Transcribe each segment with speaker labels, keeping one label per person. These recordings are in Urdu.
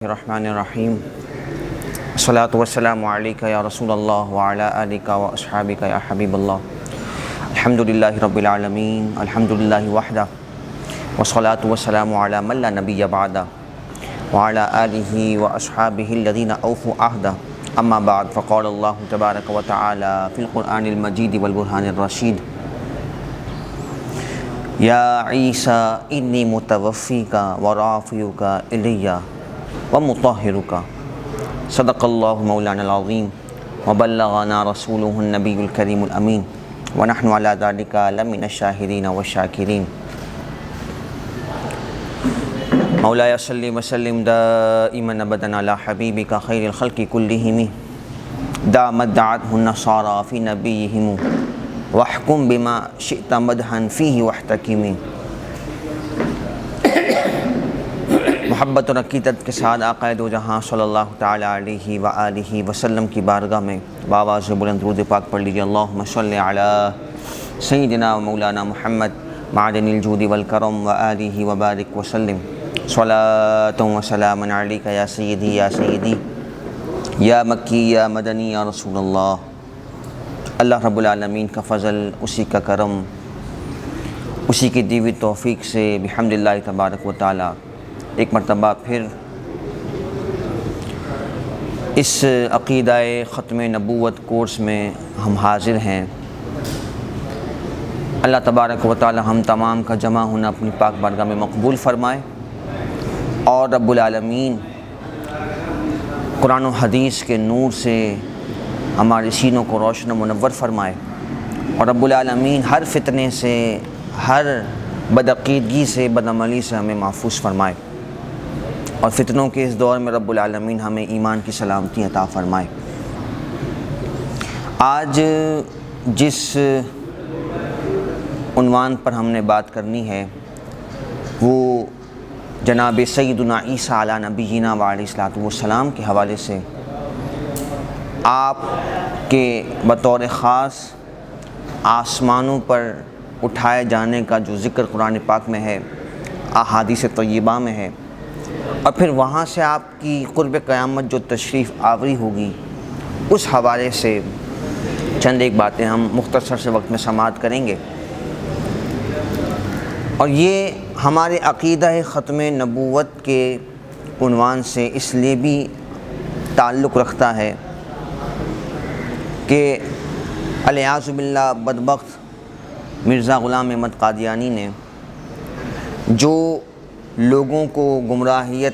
Speaker 1: الرحمن الرحیم الصلاۃ والسلام علیک یا رسول اللہ وعلی آلک و اصحابک یا حبیب اللہ الحمد للہ رب العالمین الحمد للہ وحدہ والصلاۃ والسلام علی من لا نبی بعدہ وعلی آلہ و اصحابہ الذین اوفوا عہدہ اما بعد فقال اللہ تبارک و تعالی فی القرآن المجید والبرہان الرشید یا عیسیٰ انی متوفیک ورافعک الی ومطہرک صدق اللہ مولانا العظیم وبلغنا رسولہ النبی الکریم الامین ونحن علی ذلک لمن الشاہدین والشاکرین مولایا صلی وسلم دائما ابدا علی حبیبک خیر الخلق کلہم دامت دعتہ النصارى فی نبیہم واحکم بما شئت مدحا فیہ واحتکم محبت اور عقیدت کے ساتھ آقا دو جہاں صلی اللہ تعالی علیہ وآلہ وسلم کی بارگاہ میں بآواز بلند درود پاک پڑھ لیجیے اللہم صلی علی سیدنا و مولانا محمد معدن الجود والکرم وآلہ وبارک وسلم صلاۃ و سلام علیک یا سیدی یا مکی یا مدنی یا رسول اللہ۔ اللہ رب العالمین کا فضل، اسی کا کرم، اسی کی دی ہوئی توفیق سے بحمد اللہ تبارک و تعالی ایک مرتبہ پھر اس عقیدہ ختم نبوت کورس میں ہم حاضر ہیں۔ اللہ تبارک و تعالی ہم تمام کا جمع ہونا اپنی پاک بارگاہ میں مقبول فرمائے، اور رب العالمین قرآن و حدیث کے نور سے ہمارے سینوں کو روشن و منور فرمائے، اور رب العالمین ہر فتنے سے، ہر بدعقیدگی سے، بدعملی سے ہمیں محفوظ فرمائے، اور فتنوں کے اس دور میں رب العالمین ہمیں ایمان کی سلامتی عطا فرمائے۔ آج جس عنوان پر ہم نے بات کرنی ہے وہ جناب سیدنا عیسیٰ علی نبینا وعلیہ الصلوۃ والسلام کے حوالے سے آپ کے بطور خاص آسمانوں پر اٹھائے جانے کا جو ذکر قرآن پاک میں ہے، احادیث طیبہ میں ہے، اور پھر وہاں سے آپ کی قرب قیامت جو تشریف آوری ہوگی، اس حوالے سے چند ایک باتیں ہم مختصر سے وقت میں سماعت کریں گے۔ اور یہ ہمارے عقیدہ ختم نبوت کے عنوان سے اس لیے بھی تعلق رکھتا ہے کہ الیاذ باللہ بدبخت مرزا غلام احمد قادیانی نے جو لوگوں کو گمراہیت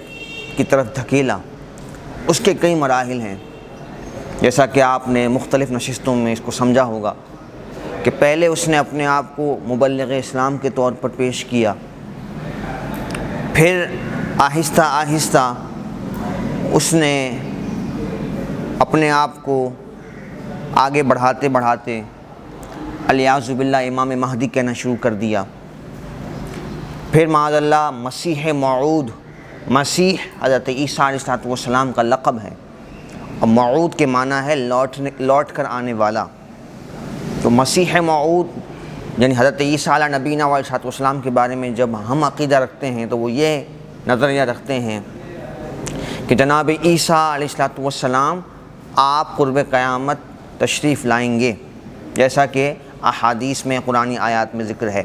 Speaker 1: کی طرف دھکیلا، اس کے کئی مراحل ہیں، جیسا کہ آپ نے مختلف نشستوں میں اس کو سمجھا ہوگا کہ پہلے اس نے اپنے آپ کو مبلغ اسلام کے طور پر پیش کیا، پھر آہستہ آہستہ اس نے اپنے آپ کو آگے بڑھاتے بڑھاتے الیاذ باللہ امام مہدی کہنا شروع کر دیا، پھر معاذ اللہ مسیح موعود، مسیح حضرت عیسیٰ علیہ السلام کا لقب ہے، اور موعود کے معنی ہے لوٹ کر آنے والا۔ تو مسیح موعود یعنی حضرت عیسیٰ علیہ نبینا علیہ السلام کے بارے میں جب ہم عقیدہ رکھتے ہیں تو وہ یہ نظریہ رکھتے ہیں کہ جناب عیسیٰ علیہ السلام آپ قرب قیامت تشریف لائیں گے، جیسا کہ احادیث میں قرآنی آیات میں ذکر ہے۔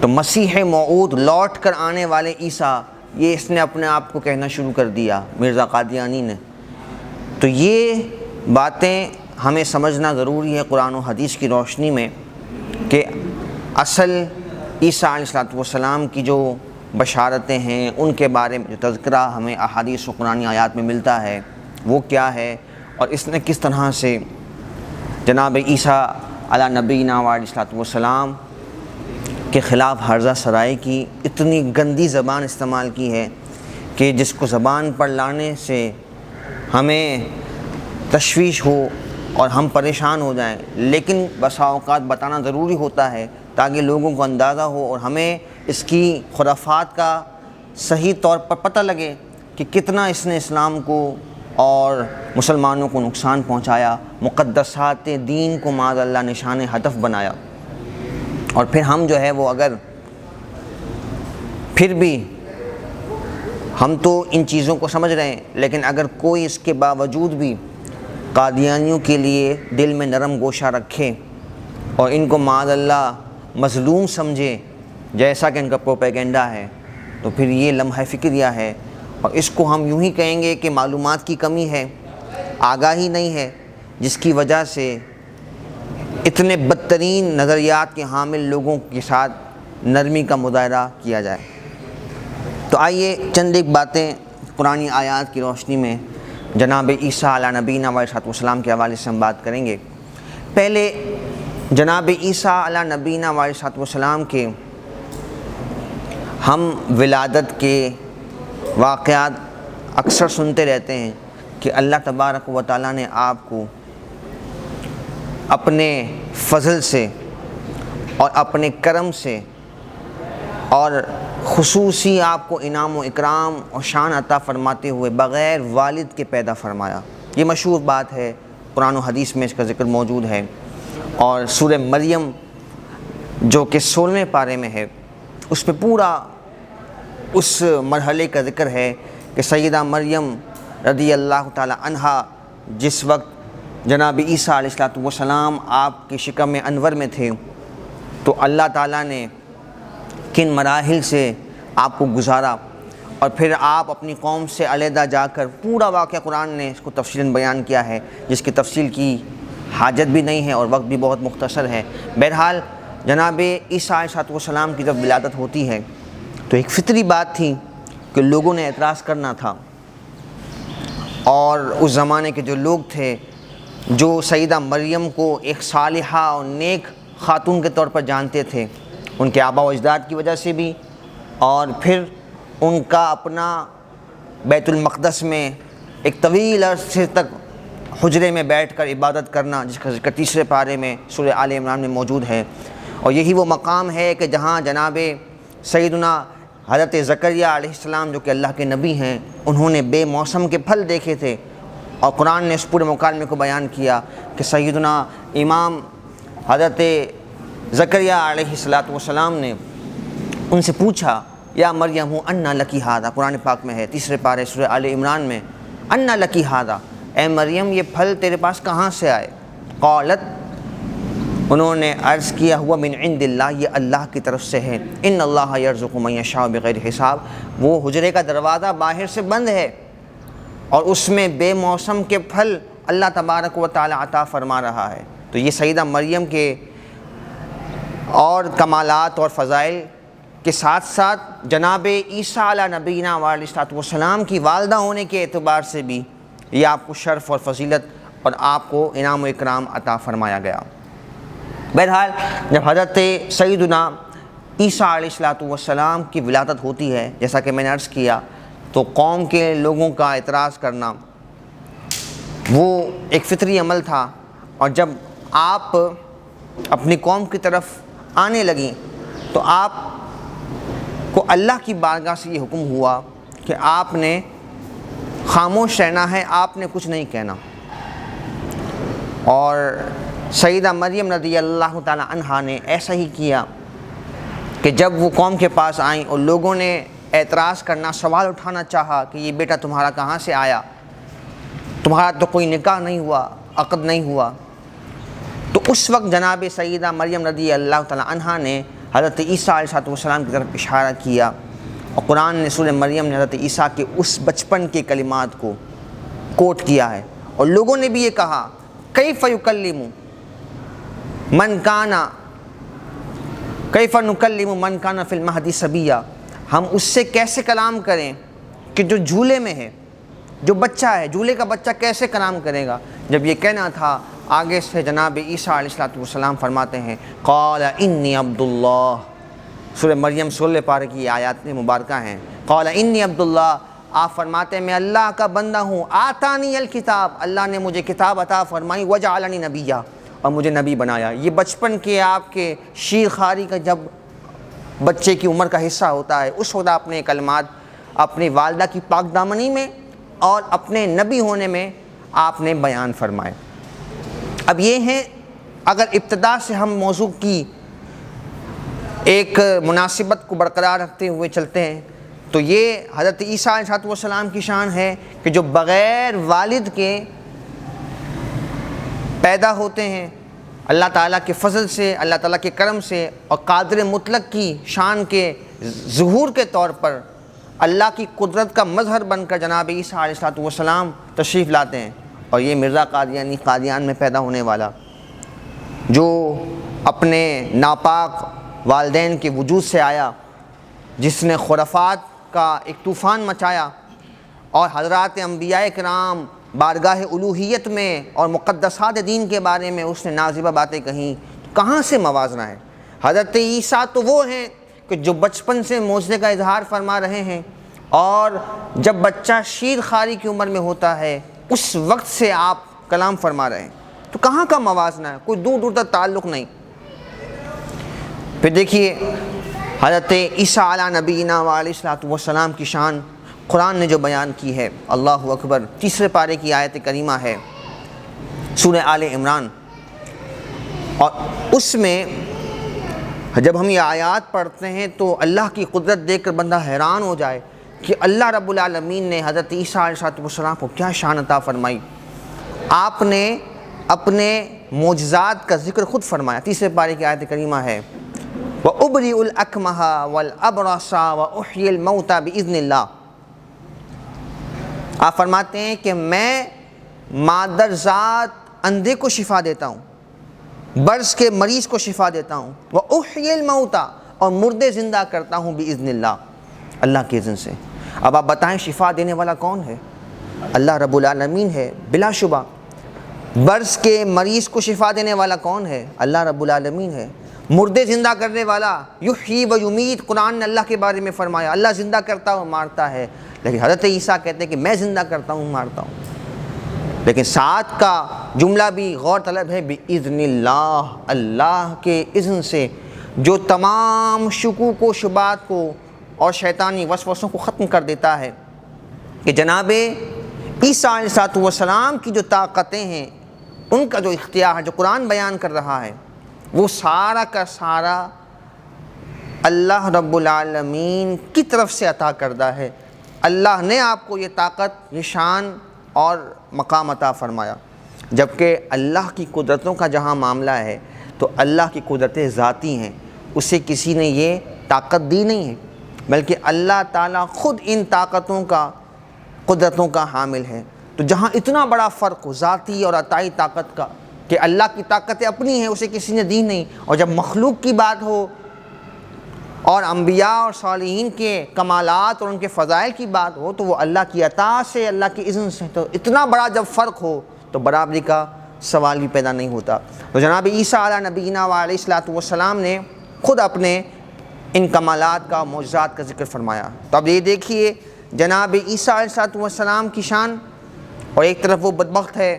Speaker 1: تو مسیح موعود، لوٹ کر آنے والے عیسیٰ، یہ اس نے اپنے آپ کو کہنا شروع کر دیا مرزا قادیانی نے۔ تو یہ باتیں ہمیں سمجھنا ضروری ہے قرآن و حدیث کی روشنی میں کہ اصل عیسیٰ علیہ السلام کی جو بشارتیں ہیں، ان کے بارے میں جو تذکرہ ہمیں احادیث و قرآنی آیات میں ملتا ہے وہ کیا ہے، اور اس نے کس طرح سے جناب عیسیٰ علی نبینا علیہ السلام کے خلاف ہرزہ سرائی کی اتنی گندی زبان استعمال کی ہے کہ جس کو زبان پر لانے سے ہمیں تشویش ہو اور ہم پریشان ہو جائیں، لیکن بسا اوقات بتانا ضروری ہوتا ہے تاکہ لوگوں کو اندازہ ہو اور ہمیں اس کی خرافات کا صحیح طور پر پتہ لگے کہ کتنا اس نے اسلام کو اور مسلمانوں کو نقصان پہنچایا، مقدسات دین کو معاذ اللہ نشان ہدف بنایا۔ اور پھر ہم جو ہے وہ اگر پھر بھی ہم تو ان چیزوں کو سمجھ رہے ہیں، لیکن اگر کوئی اس کے باوجود بھی قادیانیوں کے لیے دل میں نرم گوشہ رکھے اور ان کو معاذ اللہ مظلوم سمجھے جیسا کہ ان کا پروپیگنڈا ہے، تو پھر یہ لمحہ فکریہ ہے، اور اس کو ہم یوں ہی کہیں گے کہ معلومات کی کمی ہے، آگاہی نہیں ہے، جس کی وجہ سے اتنے بدترین نظریات کے حامل لوگوں کے ساتھ نرمی کا مظاہرہ کیا جائے۔ تو آئیے چند ایک باتیں قرآنی آیات کی روشنی میں جناب عیسیٰ علیہ نبینا علیہ السلام کے حوالے سے ہم بات کریں گے۔ پہلے جناب عیسیٰ علیہ نبینا علیہ السلام کے ہم ولادت کے واقعات اکثر سنتے رہتے ہیں کہ اللہ تبارک و تعالیٰ نے آپ کو اپنے فضل سے اور اپنے کرم سے اور خصوصی آپ کو انعام و اکرام اور شان عطا فرماتے ہوئے بغیر والد کے پیدا فرمایا۔ یہ مشہور بات ہے، قرآن و حدیث میں اس کا ذکر موجود ہے، اور سورہ مریم جو کہ 16ویں پارے میں ہے اس پہ پورا اس مرحلے کا ذکر ہے کہ سیدہ مریم رضی اللہ تعالی عنہا جس وقت جناب عیسیٰ علیہ السلام آپ کی شکم انور میں تھے تو اللہ تعالیٰ نے کن مراحل سے آپ کو گزارا، اور پھر آپ اپنی قوم سے علیحدہ جا کر پورا واقعہ قرآن نے اس کو تفصیلاً بیان کیا ہے، جس کی تفصیل کی حاجت بھی نہیں ہے اور وقت بھی بہت مختصر ہے۔ بہرحال جناب عیسیٰ علیہ السلام کی جب ولادت ہوتی ہے تو ایک فطری بات تھی کہ لوگوں نے اعتراض کرنا تھا، اور اس زمانے کے جو لوگ تھے جو سیدہ مریم کو ایک صالحہ اور نیک خاتون کے طور پر جانتے تھے، ان کے آباء و اجداد کی وجہ سے بھی، اور پھر ان کا اپنا بیت المقدس میں ایک طویل عرصے تک حجرے میں بیٹھ کر عبادت کرنا، جس کا ذکر 3 پارے میں سورہ آل عمران میں موجود ہے، اور یہی وہ مقام ہے کہ جہاں جناب سیدنا حضرت زکریا علیہ السلام جو کہ اللہ کے نبی ہیں، انہوں نے بے موسم کے پھل دیکھے تھے، اور قرآن نے اس پورے مکالمے کو بیان کیا کہ سیدنا امام حضرت زکریا علیہ السلام نے ان سے پوچھا یا مریم انا لکی ھذا، قرآن پاک میں ہے 3 پارے سورہ آل عمران میں، انا لکی ھذا، اے مریم یہ پھل تیرے پاس کہاں سے آئے؟ قالت، انہوں نے عرض کیا ہوا من عند اللہ، یہ اللہ کی طرف سے ہے، ان اللہ یرزق من یشاء بغیر حساب، وہ حجرے کا دروازہ باہر سے بند ہے اور اس میں بے موسم کے پھل اللہ تبارک و تعالی عطا فرما رہا ہے۔ تو یہ سیدہ مریم کے اور کمالات اور فضائل کے ساتھ ساتھ جناب عیسیٰ علیہ نبینا علیہ السلام کی والدہ ہونے کے اعتبار سے بھی یہ آپ کو شرف اور فضیلت اور آپ کو انعام و اکرام عطا فرمایا گیا۔ بہرحال جب حضرت سیدنا عیسیٰ علیہ السلام کی ولادت ہوتی ہے، جیسا کہ میں نے عرض کیا، تو قوم کے لوگوں کا اعتراض کرنا وہ ایک فطری عمل تھا، اور جب آپ اپنی قوم کی طرف آنے لگیں تو آپ کو اللہ کی بارگاہ سے یہ حکم ہوا کہ آپ نے خاموش رہنا ہے، آپ نے کچھ نہیں کہنا۔ اور سیدہ مریم رضی اللہ تعالی عنہا نے ایسا ہی کیا کہ جب وہ قوم کے پاس آئیں اور لوگوں نے اعتراض کرنا، سوال اٹھانا چاہا کہ یہ بیٹا تمہارا کہاں سے آیا، تمہارا تو کوئی نکاح نہیں ہوا، عقد نہیں ہوا، تو اس وقت جناب سیدہ مریم رضی اللہ تعالی عنہا نے حضرت عیسیٰ علیہ السلام کی طرف اشارہ کیا، اور قرآن نے سورہ مریم نے حضرت عیسیٰ کے اس بچپن کے کلمات کو کوٹ کیا ہے، اور لوگوں نے بھی یہ کہا کیف یکلم من کان کیف نکلم من کان فی المہد صبیا، ہم اس سے کیسے کلام کریں کہ جو جھولے میں ہے، جو بچہ ہے، جھولے کا بچہ کیسے کلام کرے گا؟ جب یہ کہنا تھا، آگے سے جناب عیسیٰ علیہ السلام فرماتے ہیں قال انی عبد اللہ، سورہ مریم 16 پارے کی آیات مبارکہ ہیں، قال انی عبد اللہ، آپ فرماتے ہیں میں اللہ کا بندہ ہوں، آتانی الکتاب، اللہ نے مجھے کتاب عطا فرمائی، وجعلنی نبیا، اور مجھے نبی بنایا۔ یہ بچپن کے آپ کے شیر خاری کا جب بچے کی عمر کا حصہ ہوتا ہے، اس وقت آپ نے کلمات اپنی والدہ کی پاک دامنی میں اور اپنے نبی ہونے میں آپ نے بیان فرمائے۔ اب یہ ہیں، اگر ابتدا سے ہم موضوع کی ایک مناسبت کو برقرار رکھتے ہوئے چلتے ہیں تو یہ حضرت عیسیٰ علیہ السلام کی شان ہے کہ جو بغیر والد کے پیدا ہوتے ہیں، اللہ تعالیٰ کے فضل سے، اللہ تعالیٰ کے کرم سے، اور قادر مطلق کی شان کے ظہور کے طور پر اللہ کی قدرت کا مظہر بن کر جناب عیسیٰ علیہ السلام تشریف لاتے ہیں۔ اور یہ مرزا قادیانی قادیان میں پیدا ہونے والا، جو اپنے ناپاک والدین کے وجود سے آیا، جس نے خرافات کا ایک طوفان مچایا، اور حضرات انبیاء کرام بارگاہ الوہیت میں اور مقدسات دین کے بارے میں اس نے نازیبہ باتیں کہیں، کہاں سے موازنہ ہے؟ حضرت عیسیٰ تو وہ ہیں کہ جو بچپن سے معجزے کا اظہار فرما رہے ہیں، اور جب بچہ شیر خاری کی عمر میں ہوتا ہے اس وقت سے آپ کلام فرما رہے ہیں، تو کہاں کا موازنہ ہے؟ کوئی دور دور تک تعلق نہیں۔ پھر دیکھیے حضرت عیسیٰ علیہ نبینا علیہ السلام کی شان قرآن نے جو بیان کی ہے، اللہ اکبر، 3 پارے کی آیت کریمہ ہے سورہ آل عمران، اور اس میں جب ہم یہ آیات پڑھتے ہیں تو اللہ کی قدرت دیکھ کر بندہ حیران ہو جائے کہ اللہ رب العالمین نے حضرت عیسیٰ علیہ السلام کو کیا شان عطا فرمائی۔ آپ نے اپنے معجزات کا ذکر خود فرمایا، 3 پارے کی آیت کریمہ ہے، وَأُبْرِئُ الْأَكْمَحَ وَالْأَبْرَصَ وَأُحْيِي الْمَوْتَى بِإِذْنِ اللَّهِ۔ آپ فرماتے ہیں کہ میں مادر ذات اندھے کو شفا دیتا ہوں، برص کے مریض کو شفا دیتا ہوں، وَأُحْيِي الْمَوْتَى، اور مردے زندہ کرتا ہوں بِإِذْنِ اللَّهِ، اللہ کے اذن سے۔ اب آپ بتائیں شفا دینے والا کون ہے؟ اللہ رب العالمین ہے بلا شبہ۔ برص کے مریض کو شفا دینے والا کون ہے؟ اللہ رب العالمین ہے۔ مردے زندہ کرنے والا، یحیی و یمیت، قرآن نے اللہ کے بارے میں فرمایا اللہ زندہ کرتا ہوں مارتا ہے، لیکن حضرت عیسیٰ کہتے ہیں کہ میں زندہ کرتا ہوں مارتا ہوں۔ لیکن ساتھ کا جملہ بھی غور طلب ہے، بِإِذْنِ اللَّهِ، اللہ کے اذن سے، جو تمام شکوک و شبہات کو اور شیطانی وسوسوں کو ختم کر دیتا ہے، کہ جناب عیسیٰ علیہ السلام کی جو طاقتیں ہیں، ان کا جو اختیار ہے، جو قرآن بیان کر رہا ہے، وہ سارا کا سارا اللہ رب العالمین کی طرف سے عطا کردہ ہے۔ اللہ نے آپ کو یہ طاقت، یہ شان اور مقام عطا فرمایا۔ جبکہ اللہ کی قدرتوں کا جہاں معاملہ ہے تو اللہ کی قدرتیں ذاتی ہیں، اسے کسی نے یہ طاقت دی نہیں ہے، بلکہ اللہ تعالیٰ خود ان طاقتوں کا، قدرتوں کا حامل ہے۔ تو جہاں اتنا بڑا فرق ہو ذاتی اور عطائی طاقت کا، کہ اللہ کی طاقتیں اپنی ہیں، اسے کسی نے دی نہیں، اور جب مخلوق کی بات ہو اور انبیاء اور صالحین کے کمالات اور ان کے فضائل کی بات ہو تو وہ اللہ کی عطا سے، اللہ کے اذن سے، تو اتنا بڑا جب فرق ہو تو برابری کا سوال بھی پیدا نہیں ہوتا۔ تو جناب عیسیٰ علیہ نبینا علیہ السلام نے خود اپنے ان کمالات کا، معجزات کا ذکر فرمایا۔ تو اب یہ دیکھیے جناب عیسیٰ علیہ السلام کی شان، اور ایک طرف وہ بدبخت ہے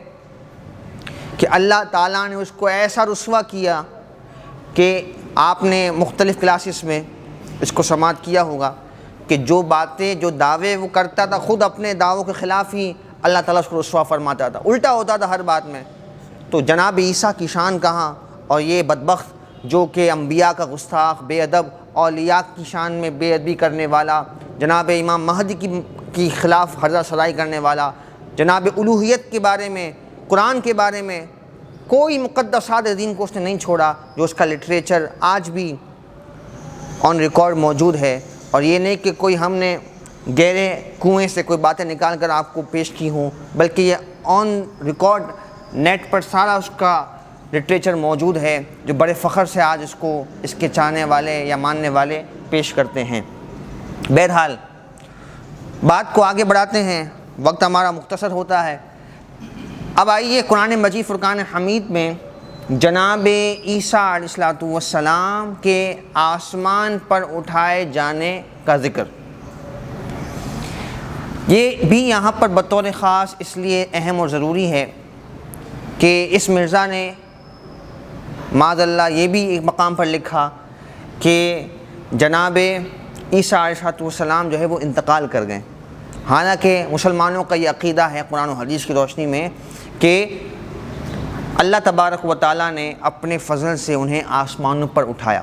Speaker 1: کہ اللہ تعالیٰ نے اس کو ایسا رسوا کیا کہ آپ نے مختلف کلاسز میں اس کو سماعت کیا ہوگا کہ جو باتیں، جو دعوے وہ کرتا تھا، خود اپنے دعووں کے خلاف ہی اللہ تعالیٰ اس کو رسوا فرماتا تھا، الٹا ہوتا تھا ہر بات میں۔ تو جناب عیسیٰ کی شان کہاں، اور یہ بدبخت جو کہ انبیاء کا گستاخ، بے ادب، اولیاء کی شان میں بے ادبی کرنے والا، جناب امام مہدی کی خلاف ہرزہ سرائی کرنے والا، جناب الوہیت کے بارے میں، قرآن کے بارے میں کوئی مقدسات دین کو اس نے نہیں چھوڑا، جو اس کا لٹریچر آج بھی آن ریکارڈ موجود ہے۔ اور یہ نہیں کہ کوئی ہم نے گہرے کنویں سے کوئی باتیں نکال کر آپ کو پیش کی ہوں، بلکہ یہ آن ریکارڈ نیٹ پر سارا اس کا لٹریچر موجود ہے، جو بڑے فخر سے آج اس کو، اس کے چاہنے والے یا ماننے والے پیش کرتے ہیں۔ بہرحال بات کو آگے بڑھاتے ہیں، وقت ہمارا مختصر ہوتا ہے۔ اب آئیے قرآن مجید فرقان حمید میں جناب عیسیٰ علیہ السلام کے آسمان پر اٹھائے جانے کا ذکر۔ یہ بھی یہاں پر بطور خاص اس لیے اہم اور ضروری ہے کہ اس مرزا نے معاذ اللہ یہ بھی ایک مقام پر لکھا کہ جناب عیسیٰ علیہ السلام جو ہے وہ انتقال کر گئے، حالانکہ مسلمانوں کا یہ عقیدہ ہے قرآن و حدیث کی روشنی میں کہ اللہ تبارک و تعالیٰ نے اپنے فضل سے انہیں آسمانوں پر اٹھایا۔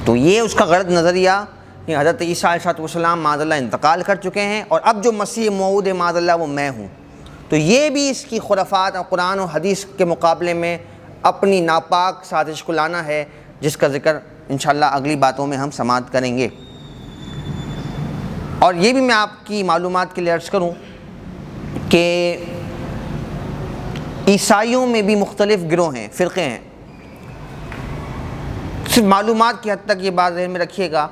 Speaker 1: تو یہ اس کا غلط نظریہ کہ حضرت عیسیٰ علیہ السلام معاذ اللہ انتقال کر چکے ہیں اور اب جو مسیح موعود ہے معاذ اللہ وہ میں ہوں. تو یہ بھی اس کی خرافات اور قرآن و حدیث کے مقابلے میں اپنی ناپاک سازش کو لانا ہے، جس کا ذکر انشاءاللہ اگلی باتوں میں ہم سماعت کریں گے. اور یہ بھی میں آپ کی معلومات کے لیے عرض کروں کہ عیسائیوں میں بھی مختلف گروہ ہیں، فرقے ہیں. صرف معلومات کی حد تک یہ بات ذہن میں رکھیے گا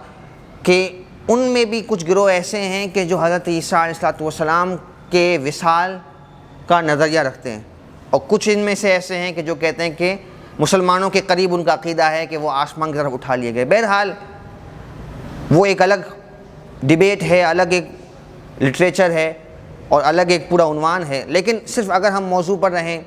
Speaker 1: کہ ان میں بھی کچھ گروہ ایسے ہیں کہ جو حضرت عیسیٰ علیہ السلام کے وصال کا نظریہ رکھتے ہیں، اور کچھ ان میں سے ایسے ہیں کہ جو کہتے ہیں کہ مسلمانوں کے قریب ان کا عقیدہ ہے کہ وہ آسمان کی طرف اٹھا لیے گئے. بہرحال وہ ایک الگ ڈیبیٹ ہے، الگ ایک لٹریچر ہے اور الگ ایک پورا عنوان ہے. لیکن صرف اگر ہم موضوع پر رہیں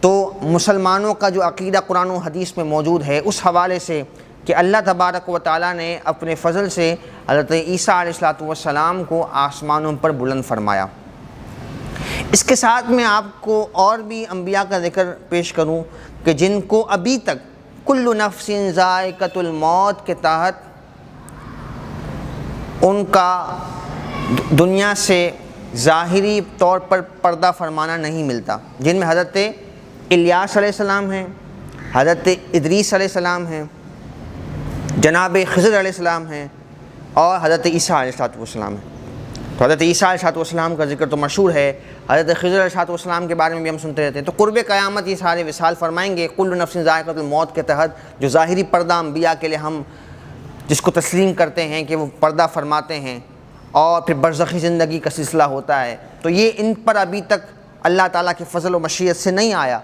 Speaker 1: تو مسلمانوں کا جو عقیدہ قرآن و حدیث میں موجود ہے اس حوالے سے کہ اللہ تبارک و تعالیٰ نے اپنے فضل سے حضرت عیسیٰ علیہ السلام کو آسمانوں پر بلند فرمایا. اس کے ساتھ میں آپ کو اور بھی انبیاء کا ذکر پیش کروں کہ جن کو ابھی تک کل نفس ذائقۃ الموت کے تحت ان کا دنیا سے ظاہری طور پر پردہ فرمانا نہیں ملتا، جن میں حضرت الیاس علیہ السلام ہیں، حضرت ادریس علیہ السلام ہیں، جناب خضر علیہ السلام ہیں اور حضرت عیسیٰ علیہ السلام ہیں. تو حضرت عیسیٰ علیہ السلام کا ذکر تو مشہور ہے، حضرت خضر علیہ السلام کے بارے میں بھی ہم سنتے رہتے ہیں. تو قرب قیامت یہ سارے وصال فرمائیں گے کل نفس ذائقۃ الموت کے تحت، جو ظاہری پردہ انبیاء کے لیے ہم جس کو تسلیم کرتے ہیں کہ وہ پردہ فرماتے ہیں اور پھر برزخی زندگی کا سلسلہ ہوتا ہے. تو یہ ان پر ابھی تک اللہ تعالیٰ کے فضل و مشیت سے نہیں آیا.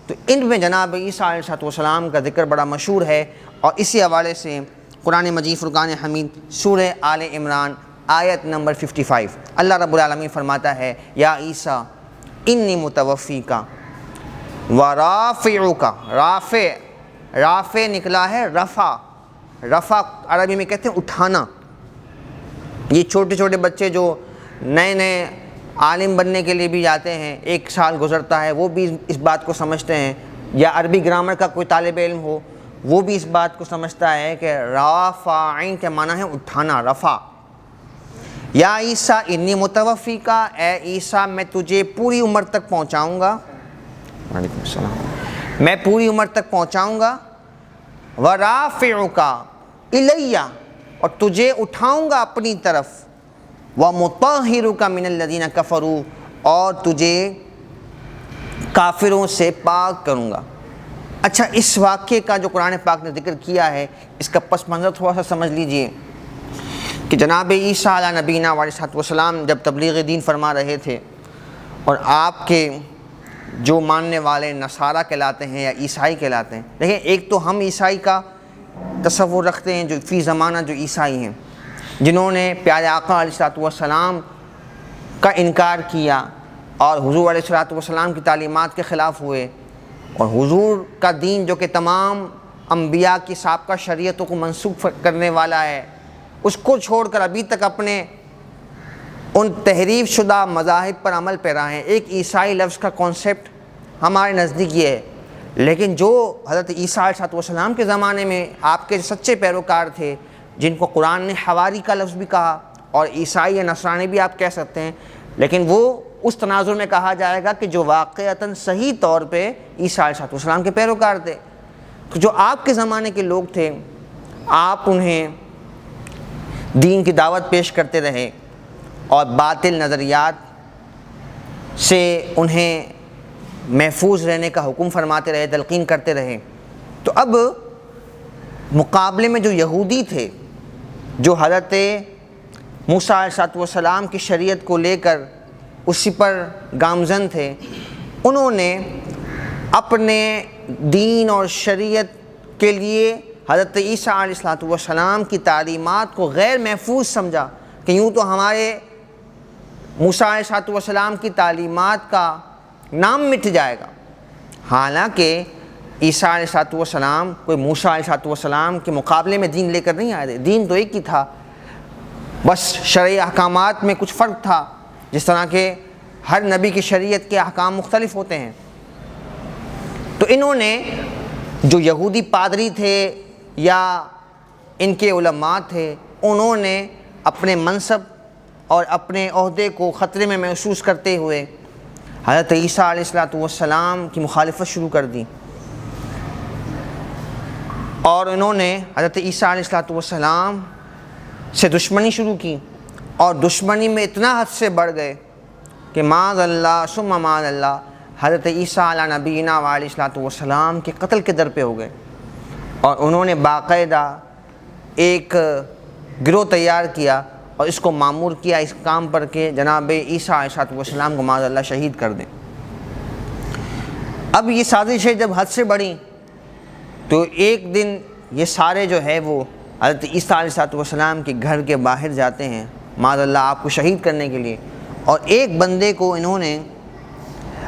Speaker 1: تو ان میں جناب عیسیٰ علیہ السلام کا ذکر بڑا مشہور ہے، اور اسی حوالے سے قرآن مجید فرقان حمید سورہ آل عمران آیت نمبر 55 اللہ رب العالمین فرماتا ہے یا عیسیٰ انی متوفیک ورافعک. رافع نکلا ہے رفع عربی میں کہتے ہیں اٹھانا. یہ چھوٹے چھوٹے بچے جو نئے عالم بننے کے لیے بھی جاتے ہیں، 1 سال گزرتا ہے، وہ بھی اس بات کو سمجھتے ہیں، یا عربی گرامر کا کوئی طالب علم ہو وہ بھی اس بات کو سمجھتا ہے کہ رافعین کے معنی ہے اٹھانا، رفع. یا عیسیٰ انی متوفیک، اے عیسیٰ میں تجھے پوری عمر تک پہنچاؤں گا، وعلیکم السلام، میں پوری عمر تک پہنچاؤں گا، ورافعک الیہ، اور تجھے اٹھاؤں گا اپنی طرف، ومطہرک من الذین کفروا، اور تجھے کافروں سے پاک کروں گا. اچھا، اس واقعے کا جو قرآن پاک نے ذکر کیا ہے اس کا پس منظر تھوڑا سا سمجھ لیجئے کہ جناب عیسیٰ علیہ نبینا علیہ السلام جب تبلیغ دین فرما رہے تھے، اور آپ کے جو ماننے والے نصارہ کہلاتے ہیں یا عیسائی کہلاتے ہیں، دیکھیں ایک تو ہم عیسائی کا تصور رکھتے ہیں جو فی زمانہ جو عیسائی ہیں، جنہوں نے پیارے آقا علیہ السلام کا انکار کیا اور حضور علیہ السلام کی تعلیمات کے خلاف ہوئے، اور حضور کا دین جو کہ تمام انبیاء کی سابقہ شریعتوں کو منسوخ کرنے والا ہے، اس کو چھوڑ کر ابھی تک اپنے ان تحریف شدہ مذاہب پر عمل پیرا ہیں. ایک عیسائی لفظ کا کانسیپٹ ہمارے نزدیک یہ ہے، لیکن جو حضرت عیسیٰ علیہ السلام کے زمانے میں آپ کے سچے پیروکار تھے، جن کو قرآن نے حواری کا لفظ بھی کہا اور عیسائی یا نصرانی بھی آپ کہہ سکتے ہیں، لیکن وہ اس تناظر میں کہا جائے گا کہ جو واقعتاً صحیح طور پہ عیسیٰ علیہ السلام کے پیروکار تھے. تو جو آپ کے زمانے کے لوگ تھے، آپ انہیں دین کی دعوت پیش کرتے رہے اور باطل نظریات سے انہیں محفوظ رہنے کا حکم فرماتے رہے، تلقین کرتے رہے. تو اب مقابلے میں جو یہودی تھے، جو حضرت موسیٰ علیہ السلام کی شریعت کو لے کر اسی پر گامزن تھے، انہوں نے اپنے دین اور شریعت کے لیے حضرت عیسیٰ علیہ السلام کی تعلیمات کو غیر محفوظ سمجھا کہ یوں تو ہمارے موسیٰ علیہ السلام کی تعلیمات کا نام مٹ جائے گا. حالانکہ عیسیٰ علیہ السلام کوئی موسیٰ علیہ السلام کے مقابلے میں دین لے کر نہیں آئے تھے، دین تو ایک ہی تھا، بس شرعی احکامات میں کچھ فرق تھا، جس طرح کہ ہر نبی کی شریعت کے احکام مختلف ہوتے ہیں. تو انہوں نے جو یہودی پادری تھے یا ان کے علماء تھے، انہوں نے اپنے منصب اور اپنے عہدے کو خطرے میں محسوس کرتے ہوئے حضرت عیسیٰ علیہ السلام کی مخالفت شروع کر دی، اور انہوں نے حضرت عیسیٰ علیہ السلام سے دشمنی شروع کی، اور دشمنی میں اتنا حد سے بڑھ گئے کہ معاذ اللہ ثم معاذ اللہ حضرت عیسیٰ علیہ نبینا علیہ السلام کے قتل کے در پہ ہو گئے، اور انہوں نے باقاعدہ ایک گروہ تیار کیا اور اس کو مامور کیا اس کام پر کہ جناب عیسیٰ علیہ السلام کو معاذ اللہ شہید کر دیں۔ اب یہ سازشیں جب حد سے بڑھیں تو ایک دن یہ سارے جو ہے وہ حضرت عیسیٰ علیہ السلام کے گھر کے باہر جاتے ہیں معاذ اللہ آپ کو شہید کرنے کے لیے، اور ایک بندے کو انہوں نے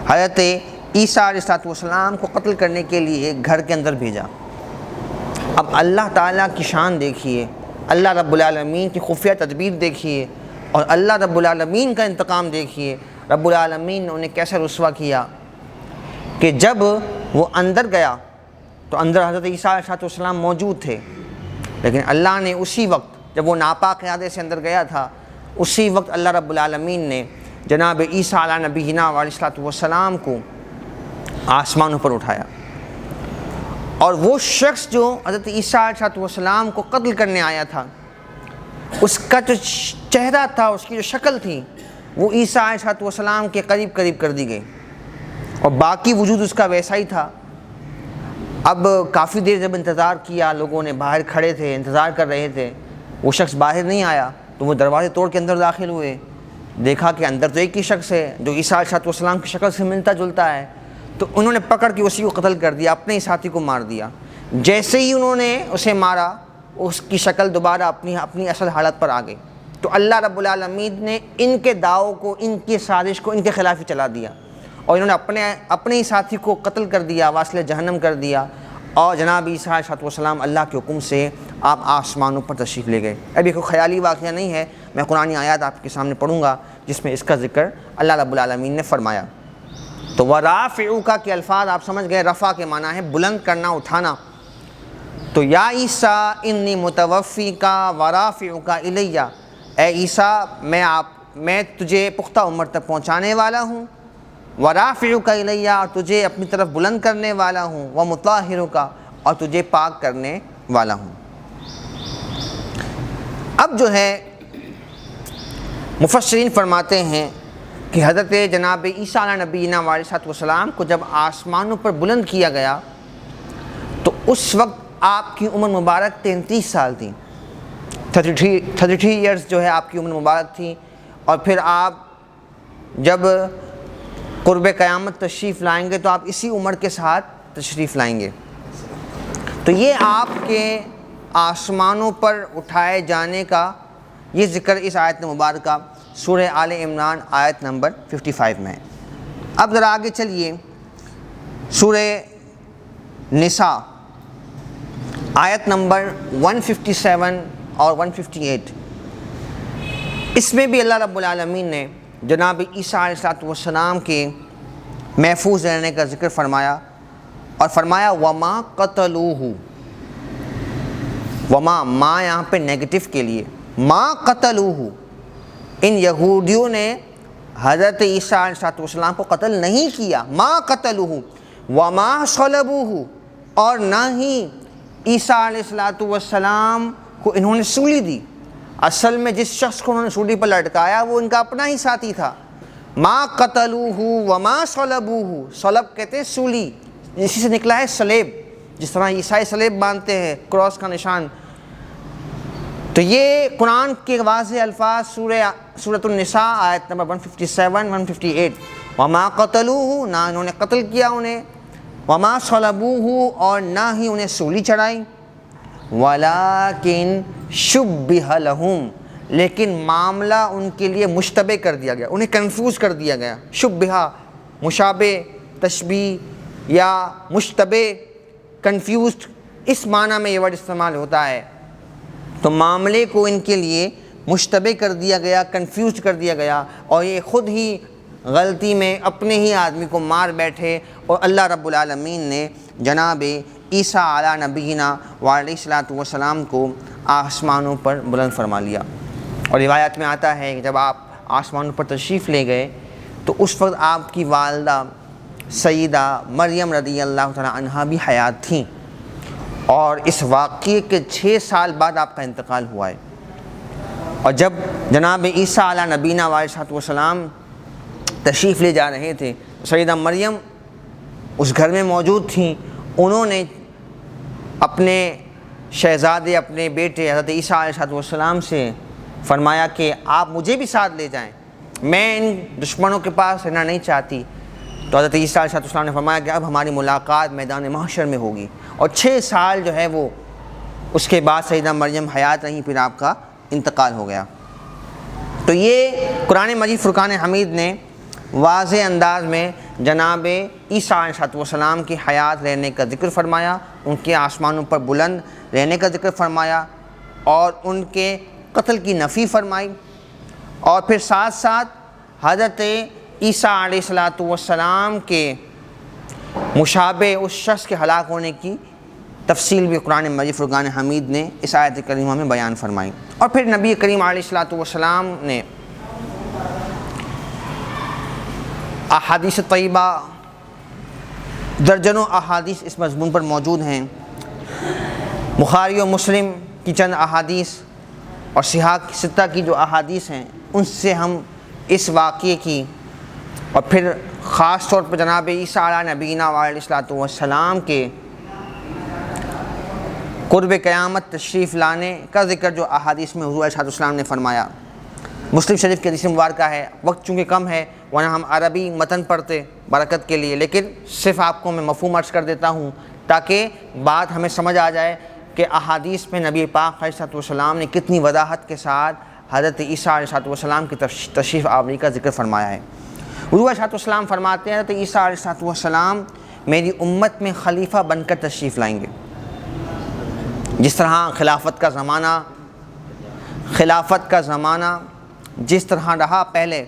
Speaker 1: حضرت عیسیٰ علیہ السلام کو قتل کرنے کے لیے گھر کے اندر بھیجا۔ اب اللہ تعالیٰ کی شان دیکھیے، اللہ رب العالمین کی خفیہ تدبیر دیکھیے، اور اللہ رب العالمین کا انتقام دیکھیے۔ رب العالمین نے انہیں کیسے رسوا کیا کہ جب وہ اندر گیا تو اندر حضرت عیسیٰ علیہ السلام موجود تھے، لیکن اللہ نے اسی وقت جب وہ ناپاک ارادے سے اندر گیا تھا، اسی وقت اللہ رب العالمین نے جناب عیسیٰ علیہ نبینا علیہ السلام کو آسمانوں پر اٹھایا، اور وہ شخص جو حضرت عیسیٰ علیہ السلام کو قتل کرنے آیا تھا، اس کا جو چہرہ تھا، اس کی جو شکل تھی، وہ عیسیٰ علیہ السلام کے قریب کر دی گئی، اور باقی وجود اس کا ویسا ہی تھا۔ اب کافی دیر جب انتظار کیا، لوگوں نے باہر کھڑے تھے انتظار کر رہے تھے، وہ شخص باہر نہیں آیا، تو وہ دروازے توڑ کے اندر داخل ہوئے، دیکھا کہ اندر تو ایک ہی شخص ہے جو عیسیٰ علیہ السلام کی شکل سے ملتا جلتا ہے، تو انہوں نے پکڑ کے اسی کو قتل کر دیا، اپنے ہی ساتھی کو مار دیا۔ جیسے ہی انہوں نے اسے مارا، اس کی شکل دوبارہ اپنی اصل حالت پر آ گئی، تو اللہ رب العالمین نے ان کے دعووں کو، ان کی سازش کو ان کے خلاف ہی چلا دیا، اور انہوں نے اپنے ہی ساتھی کو قتل کر دیا، واصل جہنم کر دیا، اور جناب عیسیٰ علیہ السلام اللہ کے حکم سے آپ آسمانوں پر تشریف لے گئے۔ اب یہ کوئی خیالی واقعہ نہیں ہے، میں قرآنی آیات آپ کے سامنے پڑھوں گا جس میں اس کا ذکر اللہ رب العالمین نے فرمایا۔ تو وَرَافِعُكَ کے الفاظ آپ سمجھ گئے، رفع کے معنی ہے بلند کرنا، اٹھانا۔ تو یا عیسیٰ انی متوفیک ورافعک الی، اے عیسیٰ میں تجھے پختہ عمر تک پہنچانے والا ہوں، ورافعک الی، اور تجھے اپنی طرف بلند کرنے والا ہوں، ومطہرک، اور تجھے پاک کرنے والا ہوں۔ اب جو ہے مفسرین فرماتے ہیں کہ حضرت جناب عیسیٰ علیہ نبینا علیہ السلام کو جب آسمانوں پر بلند کیا گیا تو اس وقت آپ کی عمر مبارک 33 سال تھی، 33 ایئرز جو ہے آپ کی عمر مبارک تھی، اور پھر آپ جب قرب قیامت تشریف لائیں گے تو آپ اسی عمر کے ساتھ تشریف لائیں گے۔ تو یہ آپ کے آسمانوں پر اٹھائے جانے کا یہ ذکر اس آیت مبارکہ سورہ آل عمران آیت نمبر 55 میں ہے۔ اب ذرا آگے چلیے، سورہ نساء آیت نمبر 157 اور 158، اس میں بھی اللہ رب العالمین نے جناب عیسیٰ علیہ السلام کے محفوظ رہنے کا ذکر فرمایا، اور فرمایا وما قتلوہ، وما ما یہاں پہ نیگیٹو کے لیے، ما قتلوہ، ان یہودیوں نے حضرت عیسیٰ علیہ السلام کو قتل نہیں کیا، ما قتلوہ وما صلبوہ، اور نہ ہی عیسیٰ علیہ السلام کو انہوں نے سولی دی۔ اصل میں جس شخص کو انہوں نے سولی پر لٹکایا وہ ان کا اپنا ہی ساتھی تھا۔ ما قتلوہ وما صلبوہ، صلب کہتے ہیں سولی، اسی سے نکلا ہے صلیب، جس طرح عیسائی صلیب باندھتے ہیں، کراس کا نشان۔ تو یہ قرآن کے واضح الفاظ سورۃ النساء آیت نمبر 157 158، وما قتلوہ، نہ انہوں نے قتل کیا انہیں، وما صلبوہ، اور نہ ہی انہیں سولی چڑھائی، ولیکن شبہ لہم، لیکن معاملہ ان کے لیے مشتبہ کر دیا گیا، انہیں کنفیوز کر دیا گیا۔ شبہ، مشابہ، تشبیہ یا مشتبہ، کنفیوزڈ، اس معنی میں یہ ورڈ استعمال ہوتا ہے۔ تو معاملے کو ان کے لیے مشتبہ کر دیا گیا، کنفیوزڈ کر دیا گیا، اور یہ خود ہی غلطی میں اپنے ہی آدمی کو مار بیٹھے اور اللہ رب العالمین نے جناب عیسیٰ علیہ نبینا وعلیہ الصلاۃ والسلام کو آسمانوں پر بلند فرما لیا۔ اور روایت میں آتا ہے کہ جب آپ آسمانوں پر تشریف لے گئے تو اس وقت آپ کی والدہ سیدہ مریم رضی اللہ تعالیٰ عنہا بھی حیات تھیں، اور اس واقعے کے 6 سال بعد آپ کا انتقال ہوا ہے۔ اور جب جناب عیسیٰ علیہ نبینا علیہ الصلوۃ والسلام تشریف لے جا رہے تھے، سیدہ مریم اس گھر میں موجود تھیں۔ انہوں نے اپنے شہزادے، اپنے بیٹے حضرت عیسیٰ علیہ الصلوۃ والسلام سے فرمایا کہ آپ مجھے بھی ساتھ لے جائیں، میں ان دشمنوں کے پاس رہنا نہیں چاہتی۔ تو حضرت عیسیٰ علیہ السلام نے فرمایا کہ اب ہماری ملاقات میدان محشر میں ہوگی، اور 6 سال جو ہے وہ اس کے بعد سیدہ مریم حیات رہیں، پھر آپ کا انتقال ہو گیا۔ تو یہ قرآن مجید فرقان حمید نے واضح انداز میں جناب عیسیٰ علیہ السلام کی حیات رہنے کا ذکر فرمایا، ان کے آسمانوں پر بلند رہنے کا ذکر فرمایا، اور ان کے قتل کی نفی فرمائی، اور پھر ساتھ ساتھ حضرت عیسیٰ علیہ السلام کے مشابہ اس شخص کے ہلاک ہونے کی تفصیل بھی قرآن مجید فرقان حمید نے اس آیت کریمہ میں بیان فرمائی۔ اور پھر نبی کریم علیہ السلام نے احادیث طیبہ، درجنوں احادیث اس مضمون پر موجود ہیں۔ بخاری و مسلم کی چند احادیث اور صحاح ستہ کی جو احادیث ہیں، ان سے ہم اس واقعے کی، اور پھر خاص طور پر جناب عیسیٰ علیہ نبینا علیہ الصلوۃ والسلام کے قرب قیامت تشریف لانے کا ذکر جو احادیث میں حضور علیہ السلام نے فرمایا۔ مسلم شریف کی حدیث مبارکہ ہے، وقت چونکہ کم ہے ورنہ ہم عربی متن پڑھتے برکت کے لیے، لیکن صرف آپ کو میں مفہوم عرض کر دیتا ہوں تاکہ بات ہمیں سمجھ آ جائے کہ احادیث میں نبی پاک علیہ السلام نے کتنی وضاحت کے ساتھ حضرت عیسیٰ علیہ السلام کی تشریف آوری کا ذکر فرمایا ہے۔ حضور علیہ السلام فرماتے ہیں حضرت عیسیٰ علیہ السلام میری امت میں خلیفہ بن کر تشریف لائیں گے۔ جس طرح خلافت کا زمانہ جس طرح رہا پہلے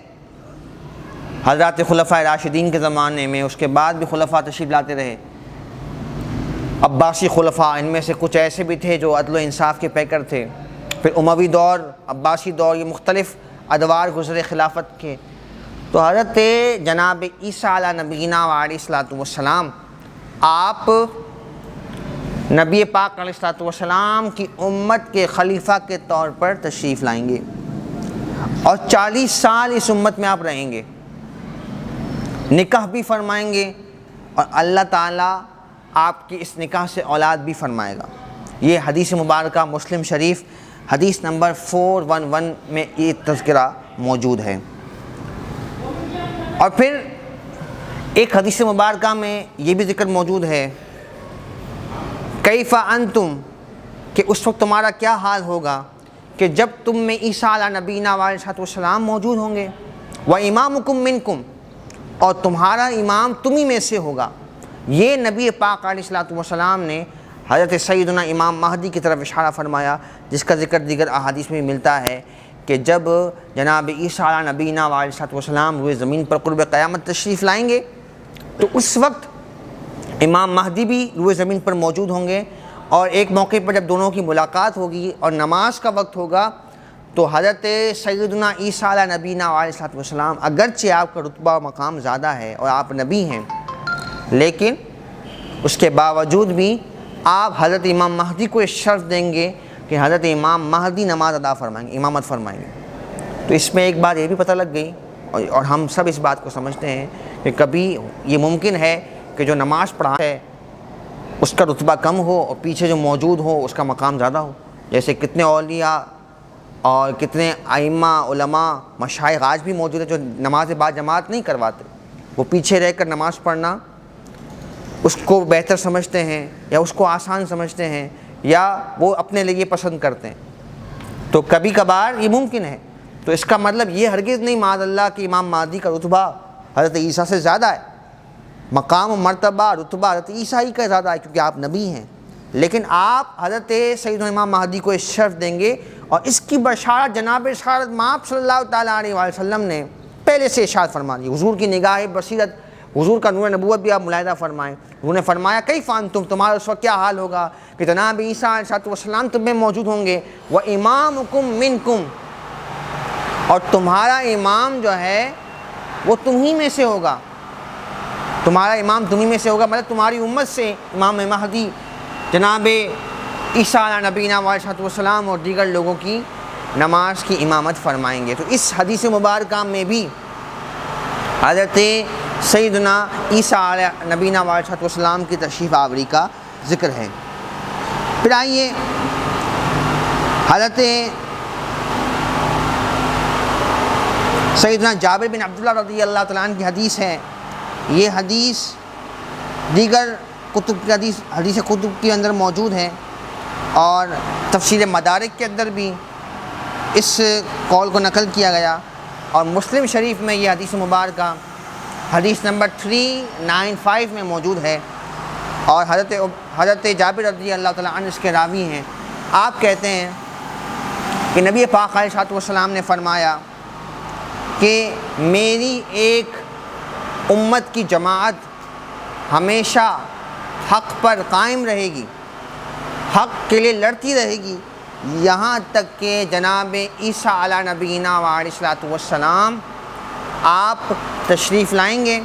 Speaker 1: حضرات خلفاء راشدین کے زمانے میں، اس کے بعد بھی خلفاء تشریف لاتے رہے۔ عباسی خلفاء، ان میں سے کچھ ایسے بھی تھے جو عدل و انصاف کے پیکر تھے، پھر اموی دور، عباسی دور، یہ مختلف ادوار گزرے خلافت کے۔ تو حضرت جناب عیسیٰ علیہ نبینا علیہ الصلوۃ والسلام آپ نبی پاک علیہ الصلوۃ والسلام کی امت کے خلیفہ کے طور پر تشریف لائیں گے، اور 40 سال اس امت میں آپ رہیں گے، نکاح بھی فرمائیں گے، اور اللہ تعالیٰ آپ کی اس نکاح سے اولاد بھی فرمائے گا۔ یہ حدیث مبارکہ مسلم شریف حدیث نمبر 411 میں یہ تذکرہ موجود ہے۔ اور پھر ایک حدیث مبارکہ میں یہ بھی ذکر موجود ہے، کیف انتم، کہ اس وقت تمہارا کیا حال ہوگا کہ جب تم میں عیسیٰ علیہ نبینا علیہ السلام موجود ہوں گے، وَإِمَامُكُم مِّنكُم، اور تمہارا امام تمہیں میں سے ہوگا۔ یہ نبی پاک علیہ السلام نے حضرت سیدنا امام مہدی کی طرف اشارہ فرمایا، جس کا ذکر دیگر احادیث میں ملتا ہے کہ جب جناب عیسیٰ علیہ نبینا علیہ السلام روئے زمین پر قرب قیامت تشریف لائیں گے تو اس وقت امام مہدی بھی روئے زمین پر موجود ہوں گے، اور ایک موقع پر جب دونوں کی ملاقات ہوگی اور نماز کا وقت ہوگا تو حضرت سیدنا عیسیٰ علیہ نبینا علیہ السلام، اگرچہ آپ کا رتبہ و مقام زیادہ ہے اور آپ نبی ہیں، لیکن اس کے باوجود بھی آپ حضرت امام مہدی کو اس شرف دیں گے کہ حضرت امام مہدی نماز ادا فرمائیں گے، امامت فرمائیں گے۔ تو اس میں ایک بات یہ بھی پتہ لگ گئی، اور ہم سب اس بات کو سمجھتے ہیں کہ کبھی یہ ممکن ہے کہ جو نماز پڑھا ہے اس کا رتبہ کم ہو اور پیچھے جو موجود ہو اس کا مقام زیادہ ہو، جیسے کتنے اولیاء اور کتنے ائمہ علماء مشائخ آج بھی موجود ہیں جو نماز با جماعت نہیں کرواتے، وہ پیچھے رہ کر نماز پڑھنا اس کو بہتر سمجھتے ہیں یا اس کو آسان سمجھتے ہیں یا وہ اپنے لیے پسند کرتے ہیں۔ تو کبھی کبھار یہ ممکن ہے، تو اس کا مطلب یہ ہرگز نہیں معاذ اللہ کہ امام مہدی کا رتبہ حضرت عیسیٰ سے زیادہ ہے، مقام و مرتبہ رتبہ حضرت عیسیٰ ہی کا زیادہ ہے کیونکہ آپ نبی ہیں، لیکن آپ حضرت سیدنا امام مہدی کو اس شرف دیں گے، اور اس کی بشارت جناب رسالت مآب صلی اللہ تعالیٰ علیہ وسلم نے پہلے سے ارشاد فرما دی. حضور کی نگاہ بصیرت، حضور کا نور نبوت بھی آپ ملاحظہ فرمائیں. حضور نے فرمایا کیف انتم، تمہارا اس وقت کیا حال ہوگا کہ جناب عیسیٰ علیہ السلام تم میں موجود ہوں گے، وَإِمَامُكُم مِّنكُم، اور تمہارا امام جو ہے وہ تم ہی میں سے ہوگا. تمہارا امام تم ہی میں سے ہوگا، مطلب تمہاری امت سے امام مہدی جناب عیسیٰ علیہ نبینا علیہ السلام اور دیگر لوگوں کی نماز کی امامت فرمائیں گے. تو اس حدیث مبارکہ میں بھی حضرت سیدنا عیسیٰ علیہ نبینا علیہ السلام کی تشریف آوری کا ذکر ہے. پھر آئیے حضرت سیدنا جابر بن عبداللہ رضی اللہ تعالیٰ عنہ کی حدیث ہے. یہ حدیث دیگر کتب کی حدیث کتب کے اندر موجود ہے، اور تفسیر مدارک کے اندر بھی اس قول کو نقل کیا گیا، اور مسلم شریف میں یہ حدیث مبارکہ حدیث نمبر 395 میں موجود ہے. اور حضرت جابر رضی اللہ تعالیٰ عنہ اس کے راوی ہیں. آپ کہتے ہیں کہ نبی پاک علیہ السلام نے فرمایا کہ میری ایک امت کی جماعت ہمیشہ حق پر قائم رہے گی، حق کے لیے لڑتی رہے گی، یہاں تک کہ جناب عیسیٰ علیہ نبینا علیہ السلام آپ تشریف لائیں گے،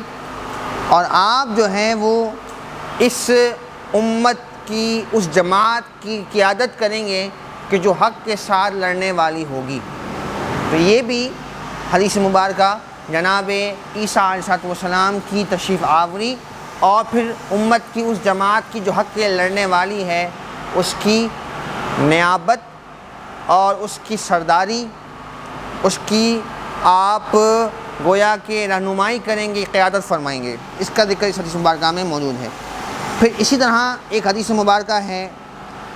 Speaker 1: اور آپ جو ہیں وہ اس امت کی اس جماعت کی قیادت کریں گے کہ جو حق کے ساتھ لڑنے والی ہوگی. تو یہ بھی حدیث مبارکہ جناب عیسیٰ علیہ السلام کی تشریف آوری اور پھر امت کی اس جماعت کی جو حق کے لڑنے والی ہے اس کی نیابت اور اس کی سرداری، اس کی آپ گویا کہ رہنمائی کریں گے، قیادت فرمائیں گے. اس کا ذکر اس حدیث مبارکہ میں موجود ہے. پھر اسی طرح ایک حدیث مبارکہ ہے،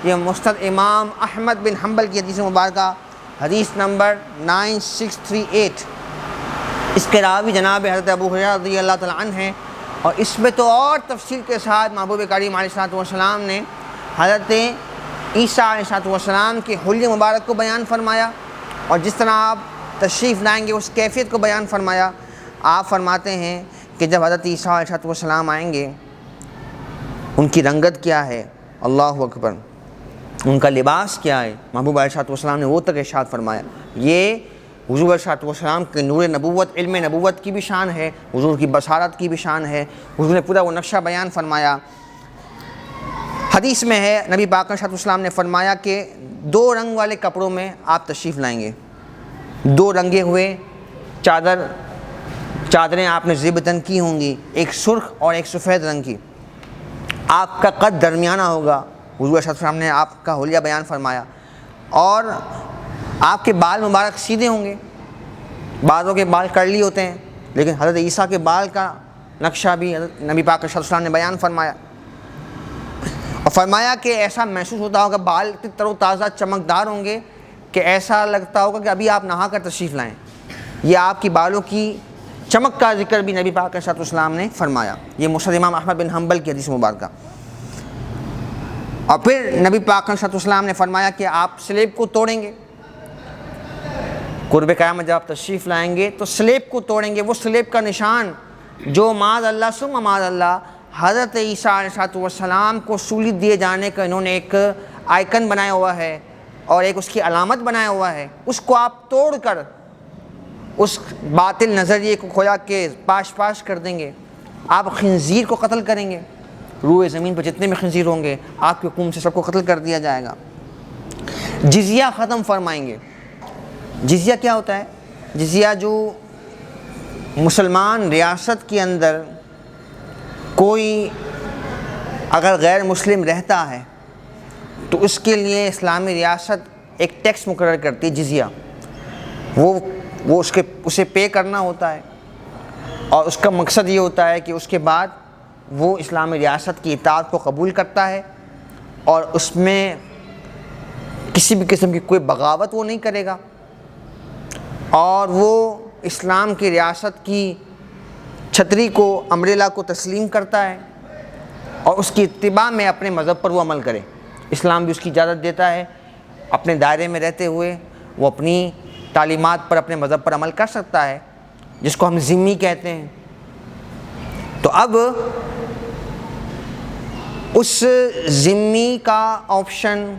Speaker 1: یہ مسند امام احمد بن حنبل کی حدیث مبارکہ حدیث نمبر 9638. اس کے راوی جناب حضرت ابو ہریرہ رضی اللہ تعالیٰ عنہ ہیں، اور اس میں تو اور تفصیل کے ساتھ محبوب کریم علیہ السلام نے حضرت عیسیٰ علیہ السلام کے حلیہ مبارک کو بیان فرمایا، اور جس طرح آپ تشریف لائیں گے اس کیفیت کو بیان فرمایا. آپ فرماتے ہیں کہ جب حضرت عیسیٰ علیہ السلام آئیں گے ان کی رنگت کیا ہے، اللہ اکبر، ان کا لباس کیا ہے. محبوب علیہ السلام نے وہ تک ارشاد فرمایا. یہ حضور علیہ السلام کے نور نبوت، علم نبوت کی بھی شان ہے، حضور کی بصارت کی بھی شان ہے. حضور نے پورا وہ نقشہ بیان فرمایا. حدیث میں ہے نبی پاک علیہ السلام نے فرمایا کہ 2 رنگ والے کپڑوں میں آپ تشریف لائیں گے. 2 رنگے ہوئے چادریں آپ نے زیب تن کی ہوں گی، ایک سرخ اور ایک سفید رنگ کی. آپ کا قد درمیانہ ہوگا، حضور علیہ السلام نے آپ کا حلیہ بیان فرمایا. اور آپ کے بال مبارک سیدھے ہوں گے. بعضوں کے بال کرلی ہوتے ہیں، لیکن حضرت عیسیٰ کے بال کا نقشہ بھی حضرت نبی پاک علیہ السلام نے بیان فرمایا. اور فرمایا کہ ایسا محسوس ہوتا ہوگا، بال اتنے تر و تازہ چمکدار ہوں گے کہ ایسا لگتا ہوگا کہ ابھی آپ نہا کر تشریف لائیں. یہ آپ کی بالوں کی چمک کا ذکر بھی نبی پاک علیہ السلام نے فرمایا. یہ مسند امام احمد بن حنبل کی حدیث مبارکہ. اور پھر نبی پاک علیہ السلام نے فرمایا کہ آپ سلیب کو توڑیں گے. قرب قیامت جب آپ تشریف لائیں گے تو سلیب کو توڑیں گے. وہ سلیب کا نشان جو معاذ اللہ ثم معاذ اللہ حضرت عیسیٰ علیہ السلام کو سولی دیے جانے کا انہوں نے ایک آئیکن بنایا ہوا ہے اور ایک اس کی علامت بنایا ہوا ہے، اس کو آپ توڑ کر اس باطل نظریے کو کھویا کے پاش کر دیں گے. آپ خنزیر کو قتل کریں گے. روئے زمین پر جتنے بھی خنزیر ہوں گے آپ کے حکم سے سب کو قتل کر دیا جائے گا. جزیہ ختم فرمائیں گے. جزیہ کیا ہوتا ہے؟ جزیہ جو مسلمان ریاست کے اندر کوئی اگر غیر مسلم رہتا ہے تو اس کے لیے اسلامی ریاست ایک ٹیکس مقرر کرتی ہے، جزیہ. وہ اسے پے کرنا ہوتا ہے، اور اس کا مقصد یہ ہوتا ہے کہ اس کے بعد وہ اسلامی ریاست کی اطاعت کو قبول کرتا ہے اور اس میں کسی بھی قسم کی کوئی بغاوت وہ نہیں کرے گا، اور وہ اسلام کی ریاست کی چھتری کو، امبریلا کو تسلیم کرتا ہے اور اس کی اتباع میں اپنے مذہب پر وہ عمل کرے. اسلام بھی اس کی اجازت دیتا ہے اپنے دائرے میں رہتے ہوئے وہ اپنی تعلیمات پر، اپنے مذہب پر عمل کر سکتا ہے، جس کو ہم ذمی کہتے ہیں. تو اب اس ذمی کا آپشن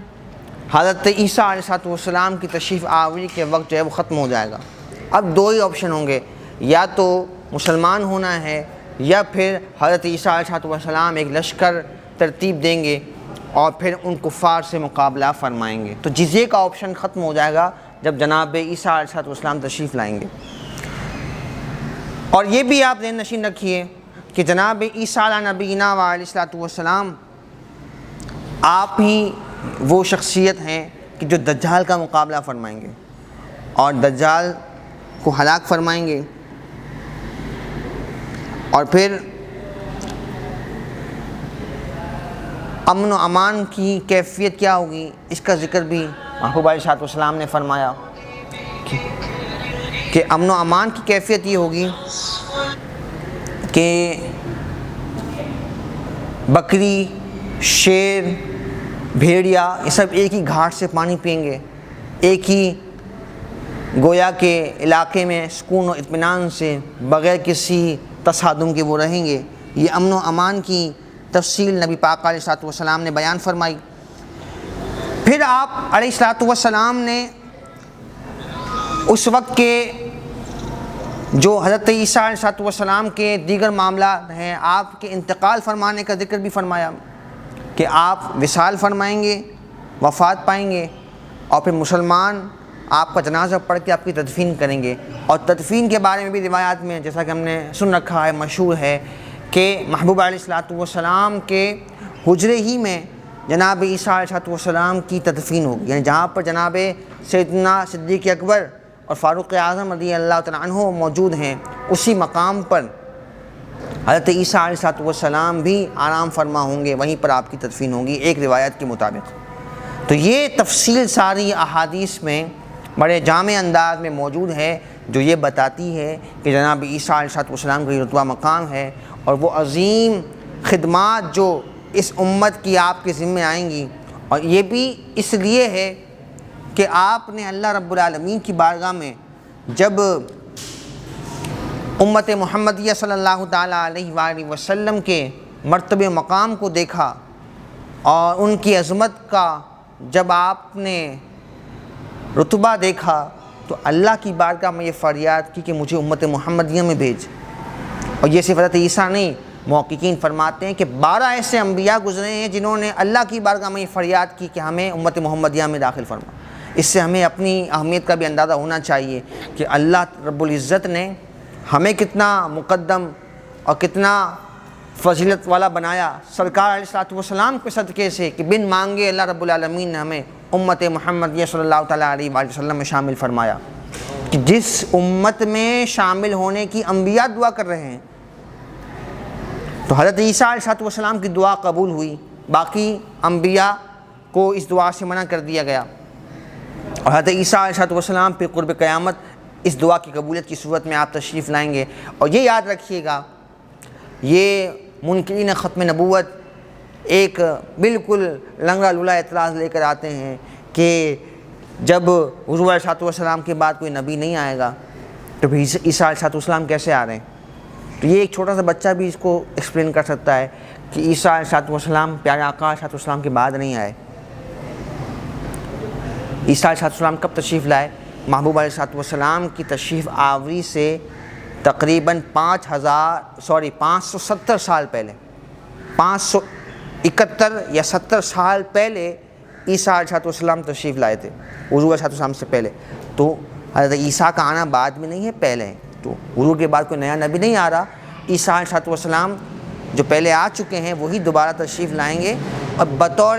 Speaker 1: حضرت عیسیٰ علیہ السلام کی تشریف آوری کے وقت جو ہے وہ ختم ہو جائے گا. اب دو ہی آپشن ہوں گے، یا تو مسلمان ہونا ہے یا پھر حضرت عیسیٰ علیہ السلام ایک لشکر ترتیب دیں گے اور پھر ان کفار سے مقابلہ فرمائیں گے. تو جزیے کا آپشن ختم ہو جائے گا جب جناب عیسیٰ علیہ السلام تشریف لائیں گے. اور یہ بھی آپ ذہن نشین رکھیے کہ جناب عیسیٰ علیہ نبینا علیہ السلام آپ ہی وہ شخصیت ہیں کہ جو دجال کا مقابلہ فرمائیں گے اور دجال کو ہلاک فرمائیں گے. اور پھر امن و امان کی کیفیت کیا ہوگی اس کا ذکر بھی محبوب علیہ السلام نے فرمایا کہ امن و امان کی کیفیت یہ ہوگی کہ بکری، شیر، بھیڑیا یہ سب ایک ہی گھاٹ سے پانی پئیں گے، ایک ہی گویا کے علاقے میں سکون و اطمینان سے بغیر کسی تصادم کے وہ رہیں گے. یہ امن و امان کی تفصیل نبی پاک علیہ السلام نے بیان فرمائی. پھر آپ علیہ السلام نے اس وقت کے جو حضرت عیسیٰ علیہ السلام کے دیگر معاملات ہیں، آپ کے انتقال فرمانے کا ذکر بھی فرمایا کہ آپ وصال فرمائیں گے، وفات پائیں گے، اور پھر مسلمان آپ کا جنازہ پڑھ کے آپ کی تدفین کریں گے. اور تدفین کے بارے میں بھی روایات میں جیسا کہ ہم نے سن رکھا ہے، مشہور ہے کہ محبوب علیہ السلام کے حجرے ہی میں جناب عیسیٰ علیہ السلام کی تدفین ہوگی. یعنی جہاں پر جناب سیدنا صدیق اکبر اور فاروق اعظم رضی اللہ تعالیٰ عنہ موجود ہیں، اسی مقام پر حضرت عیسیٰ علیہ السلام بھی آرام فرما ہوں گے، وہیں پر آپ کی تدفین ہوگی ایک روایت کے مطابق. تو یہ تفصیل ساری احادیث میں بڑے جامع انداز میں موجود ہے، جو یہ بتاتی ہے کہ جناب عیسیٰ علیہ السلام کا یہ رتبہ مقام ہے اور وہ عظیم خدمات جو اس امت کی آپ کے ذمے آئیں گی. اور یہ بھی اس لیے ہے کہ آپ نے اللہ رب العالمین کی بارگاہ میں جب امت محمدیہ صلی اللہ تعالیٰ علیہ وآلہ وسلم کے مرتبہ مقام کو دیکھا اور ان کی عظمت کا جب آپ نے رتبہ دیکھا تو اللہ کی بارگاہ میں یہ فریاد کی کہ مجھے امت محمدیہ میں بھیج. اور یہ صرف حضرت عیسیٰ نہیں، محققین فرماتے ہیں کہ 12 ایسے انبیاء گزرے ہیں جنہوں نے اللہ کی بارگاہ میں یہ فریاد کی کہ ہمیں امت محمدیہ میں داخل فرما. اس سے ہمیں اپنی اہمیت کا بھی اندازہ ہونا چاہیے کہ اللہ رب العزت نے ہمیں کتنا مقدم اور کتنا فضیلت والا بنایا سرکار علیہ السلام کے صدقے سے کہ بن مانگے اللہ رب العالمین نے ہمیں امت محمدیہ صلی اللہ تعالیٰ علیہ وآلہ وسلم میں شامل فرمایا، کہ جس امت میں شامل ہونے کی انبیاء دعا کر رہے ہیں. تو حضرت عیسیٰ علیہ السلام کی دعا قبول ہوئی، باقی انبیاء کو اس دعا سے منع کر دیا گیا. اور حضرت عیسیٰ علیہ السلام پہ قرب قیامت اس دعا کی قبولیت کی صورت میں آپ تشریف لائیں گے. اور یہ یاد رکھیے گا، یہ منکرین ختم نبوت ایک بالکل لنگڑا لولا اعتراض لے کر آتے ہیں کہ جب حضور علیہ السلام کے بعد کوئی نبی نہیں آئے گا تو پھر عیسیٰ علیہ السلام کیسے آ رہے ہیں. تو یہ ایک چھوٹا سا بچہ بھی اس کو ایکسپلین کر سکتا ہے کہ عیسیٰ علیہ السلام پیارے آقا علیہ السلام کے بعد نہیں آئے. عیسیٰ علیہ السلام کب تشریف لائے؟ محبوب علیہ السلام کی تشریف آوری سے تقریباً 570 سال پہلے، 571 یا 70 سال پہلے عیسیٰ علیہ السلام تشریف لائے تھے حضور علیہ السلام سے پہلے. تو حضرت عیسیٰ کا آنا بعد میں نہیں ہے، پہلے ہے. تو حضور کے بعد کوئی نیا نبی نہیں آ رہا. عیسیٰ علیہ السلام جو پہلے آ چکے ہیں وہی دوبارہ تشریف لائیں گے، اور بطور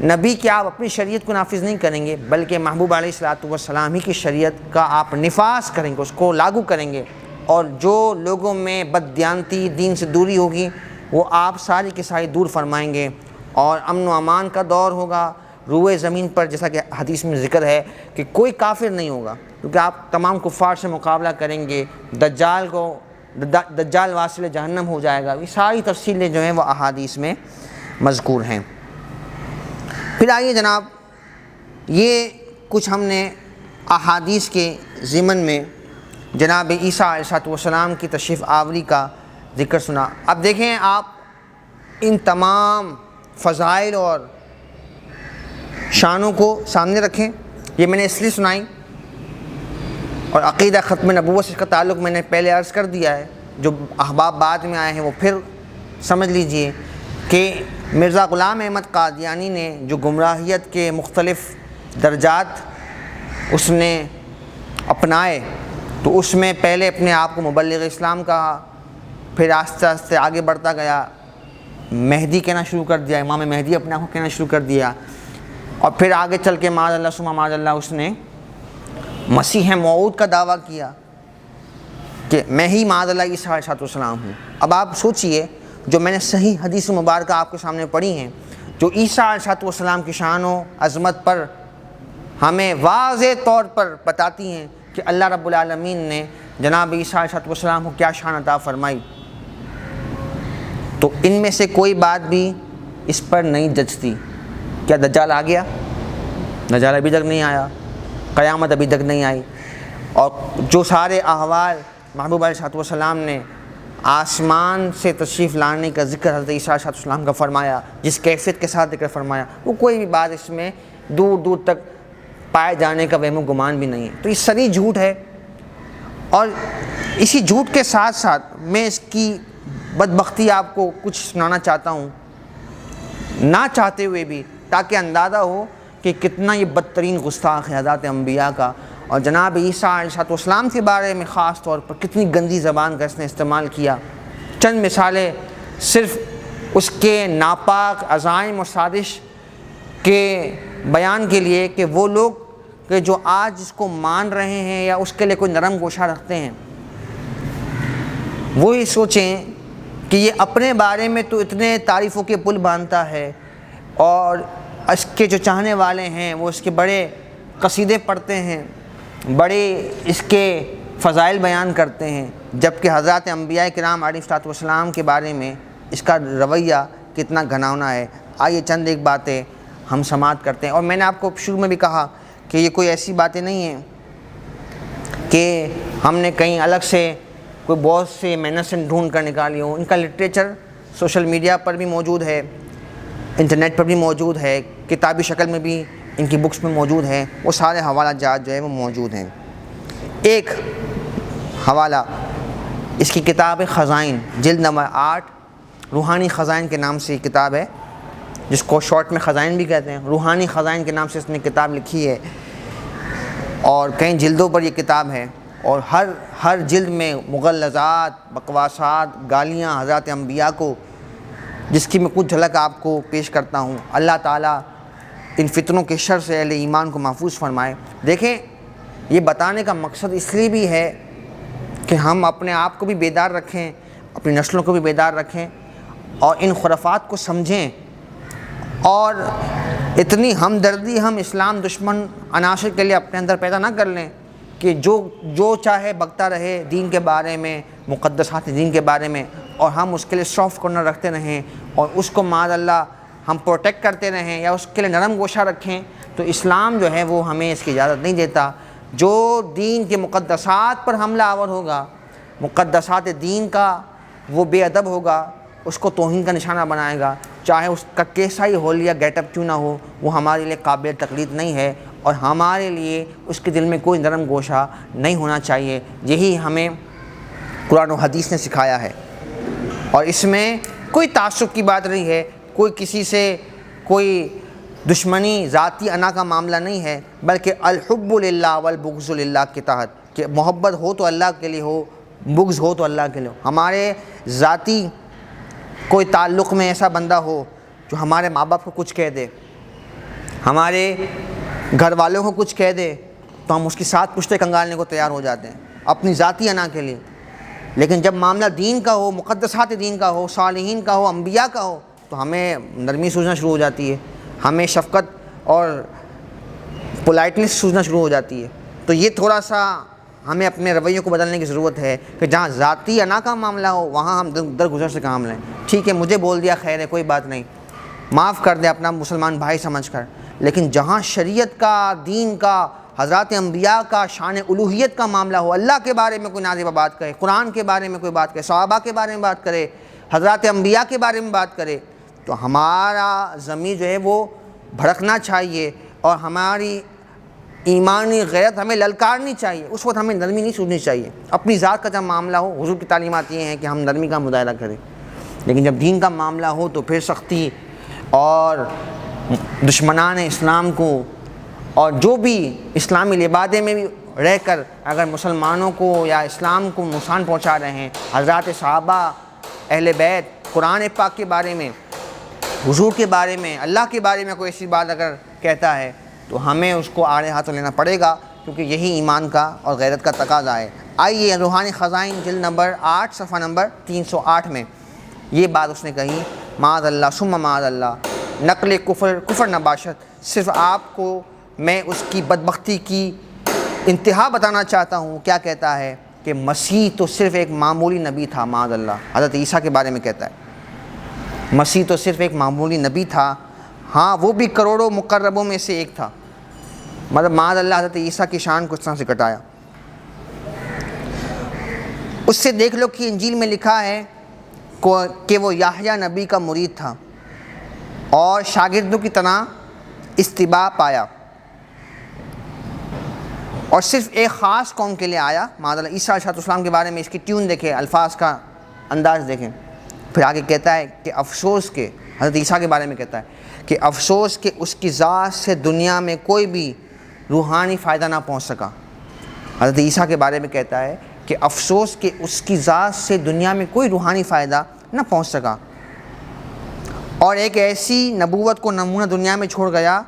Speaker 1: نبی کہ آپ اپنی شریعت کو نافذ نہیں کریں گے بلکہ محبوب علیہ السلام ہی کی شریعت کا آپ نفاذ کریں گے، اس کو لاگو کریں گے. اور جو لوگوں میں بددیانتی، دین سے دوری ہوگی وہ آپ ساری کی ساری دور فرمائیں گے، اور امن و امان کا دور ہوگا. روئے زمین پر جیسا کہ حدیث میں ذکر ہے کہ کوئی کافر نہیں ہوگا، کیونکہ آپ تمام کفار سے مقابلہ کریں گے. دجال واصل جہنم ہو جائے گا. یہ ساری تفصیلیں جو ہیں وہ احادیث میں مذکور ہیں. پھر آئیے جناب، یہ کچھ ہم نے احادیث کے ضمن میں جناب عیسیٰ علیہ السلام کی تشریف آوری کا ذکر سنا۔ اب دیکھیں آپ ان تمام فضائل اور شانوں کو سامنے رکھیں۔ یہ میں نے اس لیے سنائی، اور عقیدہ ختم نبوت سے اس کا تعلق میں نے پہلے عرض کر دیا ہے، جو احباب بعد میں آئے ہیں وہ پھر سمجھ لیجئے کہ مرزا غلام احمد قادیانی نے جو گمراہیت کے مختلف درجات اس نے اپنائے، تو اس میں پہلے اپنے آپ کو مبلغ اسلام کہا، پھر آہستہ آہستہ آگے بڑھتا گیا، مہدی کہنا شروع کر دیا، امام مہدی اپنے آپ کو کہنا شروع کر دیا، اور پھر آگے چل کے معاذ اللہ ثم معاذ اللہ اس نے مسیح موعود کا دعویٰ کیا کہ میں ہی معاذ اللہ عیسیٰ علیہ السلام ہوں۔ اب آپ سوچئے، جو میں نے صحیح حدیث مبارکہ آپ کے سامنے پڑھی ہیں، جو عیسیٰ علیہ السلام کی شان و عظمت پر ہمیں واضح طور پر بتاتی ہیں کہ اللہ رب العالمین نے جناب عیسیٰ علیہ السلام کو کیا شان عطا فرمائی، تو ان میں سے کوئی بات بھی اس پر نہیں جچتی۔ کیا دجال آ گیا؟ دجال ابھی تک نہیں آیا، قیامت ابھی تک نہیں آئی، اور جو سارے احوال محبوب علیہ السلام نے آسمان سے تشریف لانے کا ذکر حضرت عیسیٰ علیہ السلام کا فرمایا، جس کیفیت کے ساتھ ذکر فرمایا، وہ کوئی بھی بات اس میں دور دور تک پائے جانے کا وہم و گمان بھی نہیں ہے۔ تو یہ صریح جھوٹ ہے، اور اسی جھوٹ کے ساتھ ساتھ میں اس کی بدبختی آپ کو کچھ سنانا چاہتا ہوں، نہ چاہتے ہوئے بھی، تاکہ اندازہ ہو کہ کتنا یہ بدترین گستاخ ہے حضرات انبیاء کا، اور جناب عیسیٰ علیہ السلام کے بارے میں خاص طور پر کتنی گندی زبان کا اس نے استعمال کیا۔ چند مثالیں صرف اس کے ناپاک عزائم اور سازش کے بیان کے لیے کہ وہ لوگ کہ جو آج اس کو مان رہے ہیں یا اس کے لیے کوئی نرم گوشہ رکھتے ہیں، وہی سوچیں کہ یہ اپنے بارے میں تو اتنے تعریفوں کے پل باندھتا ہے، اور اس کے جو چاہنے والے ہیں وہ اس کے بڑے قصیدے پڑھتے ہیں، بڑے اس کے فضائل بیان کرتے ہیں، جبکہ حضرات انبیاء کرام علیہ السلام کے بارے میں اس کا رویہ کتنا گھناؤنا ہے۔ آئیے چند ایک باتیں ہم سماعت کرتے ہیں، اور میں نے آپ کو شروع میں بھی کہا کہ یہ کوئی ایسی باتیں نہیں ہیں کہ ہم نے کہیں الگ سے کوئی بہت سے محنت سے ڈھونڈ کر نکالی ہوں۔ ان کا لٹریچر سوشل میڈیا پر بھی موجود ہے، انٹرنیٹ پر بھی موجود ہے، کتابی شکل میں بھی ان کی بکس میں موجود ہیں، وہ سارے حوالہ جات جو ہے وہ موجود ہیں۔ ایک حوالہ اس کی کتاب ہے خزائن، جلد نمبر 8، روحانی خزائن کے نام سے یہ کتاب ہے، جس کو شارٹ میں خزائن بھی کہتے ہیں۔ روحانی خزائن کے نام سے اس نے کتاب لکھی ہے، اور کئی جلدوں پر یہ کتاب ہے، اور ہر جلد میں مغلظات، بکواسات، گالیاں حضرات انبیاء کو، جس کی میں کچھ جھلک آپ کو پیش کرتا ہوں۔ اللہ تعالیٰ ان فتنوں کے شر سے اہل ایمان کو محفوظ فرمائے۔ دیکھیں، یہ بتانے کا مقصد اس لیے بھی ہے کہ ہم اپنے آپ کو بھی بیدار رکھیں، اپنی نسلوں کو بھی بیدار رکھیں، اور ان خرافات کو سمجھیں، اور اتنی ہمدردی ہم اسلام دشمن عناصر کے لیے اپنے اندر پیدا نہ کر لیں کہ جو چاہے بکتا رہے دین کے بارے میں، مقدسات دین کے بارے میں، اور ہم اس کے لیے سافٹ کارنر رکھتے رہیں، اور اس کو معاذ اللہ ہم پروٹیکٹ کرتے رہیں یا اس کے لیے نرم گوشہ رکھیں، تو اسلام جو ہے وہ ہمیں اس کی اجازت نہیں دیتا۔ جو دین کے مقدسات پر حملہ آور ہوگا، مقدسات دین کا وہ بے ادب ہوگا، اس کو توہین کا نشانہ بنائے گا، چاہے اس کا کیسا ہی حلیہ گیٹ اپ کیوں نہ ہو، وہ ہمارے لیے قابل تقلید نہیں ہے، اور ہمارے لیے اس کے دل میں کوئی نرم گوشہ نہیں ہونا چاہیے۔ یہی ہمیں قرآن و حدیث نے سکھایا ہے، اور اس میں کوئی تعصب کی بات نہیں ہے، کوئی کسی سے کوئی دشمنی، ذاتی انا کا معاملہ نہیں ہے، بلکہ الحب للہ والبغض للہ کے تحت، کہ محبت ہو تو اللہ کے لیے ہو، بغض ہو تو اللہ کے لیے ہو۔ ہمارے ذاتی کوئی تعلق میں ایسا بندہ ہو جو ہمارے ماں باپ کو کچھ کہہ دے، ہمارے گھر والوں کو کچھ کہہ دے، تو ہم اس کے ساتھ پشتے کنگالنے کو تیار ہو جاتے ہیں اپنی ذاتی انا کے لیے۔ لیکن جب معاملہ دین کا ہو، مقدسات دین کا ہو، صالحین کا ہو، انبیاء کا ہو، تو ہمیں نرمی سوچنا شروع ہو جاتی ہے، ہمیں شفقت اور پولائٹنس سوچنا شروع ہو جاتی ہے۔ تو یہ تھوڑا سا ہمیں اپنے رویوں کو بدلنے کی ضرورت ہے کہ جہاں ذاتی انا کا معاملہ ہو وہاں ہم درگزر سے کام لیں۔ ٹھیک ہے، مجھے بول دیا، خیر ہے، کوئی بات نہیں، معاف کر دیں اپنا مسلمان بھائی سمجھ کر، لیکن جہاں شریعت کا، دین کا حضرات انبیاء کا شان الوہیت کا معاملہ ہو، اللہ کے بارے میں کوئی نازیبہ بات کرے، قرآن کے بارے میں کوئی بات کرے، صحابہ کے بارے میں بات کرے، حضرات انبیاء کے بارے میں بات کرے، تو ہمارا ضمیر جو ہے وہ بھڑکنا چاہیے اور ہماری ایمانی غیرت ہمیں للکارنی چاہیے. اس وقت ہمیں نرمی نہیں سوچنی چاہیے. اپنی ذات کا جب معاملہ ہو، حضور کی تعلیمات یہ ہیں کہ ہم نرمی کا مظاہرہ کریں، لیکن جب دین کا معاملہ ہو تو پھر سختی اور دشمنان اسلام کو اور جو بھی اسلامی لبادے میں بھی رہ کر اگر مسلمانوں کو یا اسلام کو نقصان پہنچا رہے ہیں، حضرات صحابہ، اہل بیت، قرآن پاک کے بارے میں، حضور کے بارے میں، اللہ کے بارے میں کوئی ایسی بات اگر کہتا ہے تو ہمیں اس کو آڑے ہاتھوں لینا پڑے گا، کیونکہ یہی ایمان کا اور غیرت کا تقاضا ہے. آئیے روحانی خزائن جلد نمبر 8 صفحہ نمبر 308 میں یہ بات اس نے کہی، معاذ اللہ ثم معاذ اللہ، نقل کفر نباشت. صرف آپ کو میں اس کی بدبختی کی انتہا بتانا چاہتا ہوں. کیا کہتا ہے کہ مسیح تو صرف ایک معمولی نبی تھا. معاذ اللہ حضرت عیسیٰ کے بارے میں کہتا ہے مسیح تو صرف ایک معمولی نبی تھا، ہاں وہ بھی کروڑوں مقربوں میں سے ایک تھا. مطلب معاذ اللہ حضرت عیسیٰ کی شان کو اس طرح سے کٹایا. اس سے دیکھ لو کہ انجیل میں لکھا ہے کہ وہ یحییٰ نبی کا مرید تھا اور شاگردوں کی طرح استباء پایا اور صرف ایک خاص قوم کے لیے آیا. معاذ اللہ عیسیٰ علیہ السلام کے بارے میں اس کی ٹیون دیکھیں، الفاظ کا انداز دیکھیں. پھر آگے کہتا ہے کہ افسوس کے، حضرت عیسیٰ کے بارے میں کہتا ہے کہ افسوس کہ اس کی ذات سے دنیا میں کوئی بھی روحانی فائدہ نہ پہنچ سکا. حضرت عیسیٰ کے بارے میں کہتا ہے کہ افسوس کہ اس کی ذات سے دنیا میں کوئی روحانی فائدہ نہ پہنچ سکا، اور ایک ایسی نبوت کو نمونہ دنیا میں چھوڑ گیا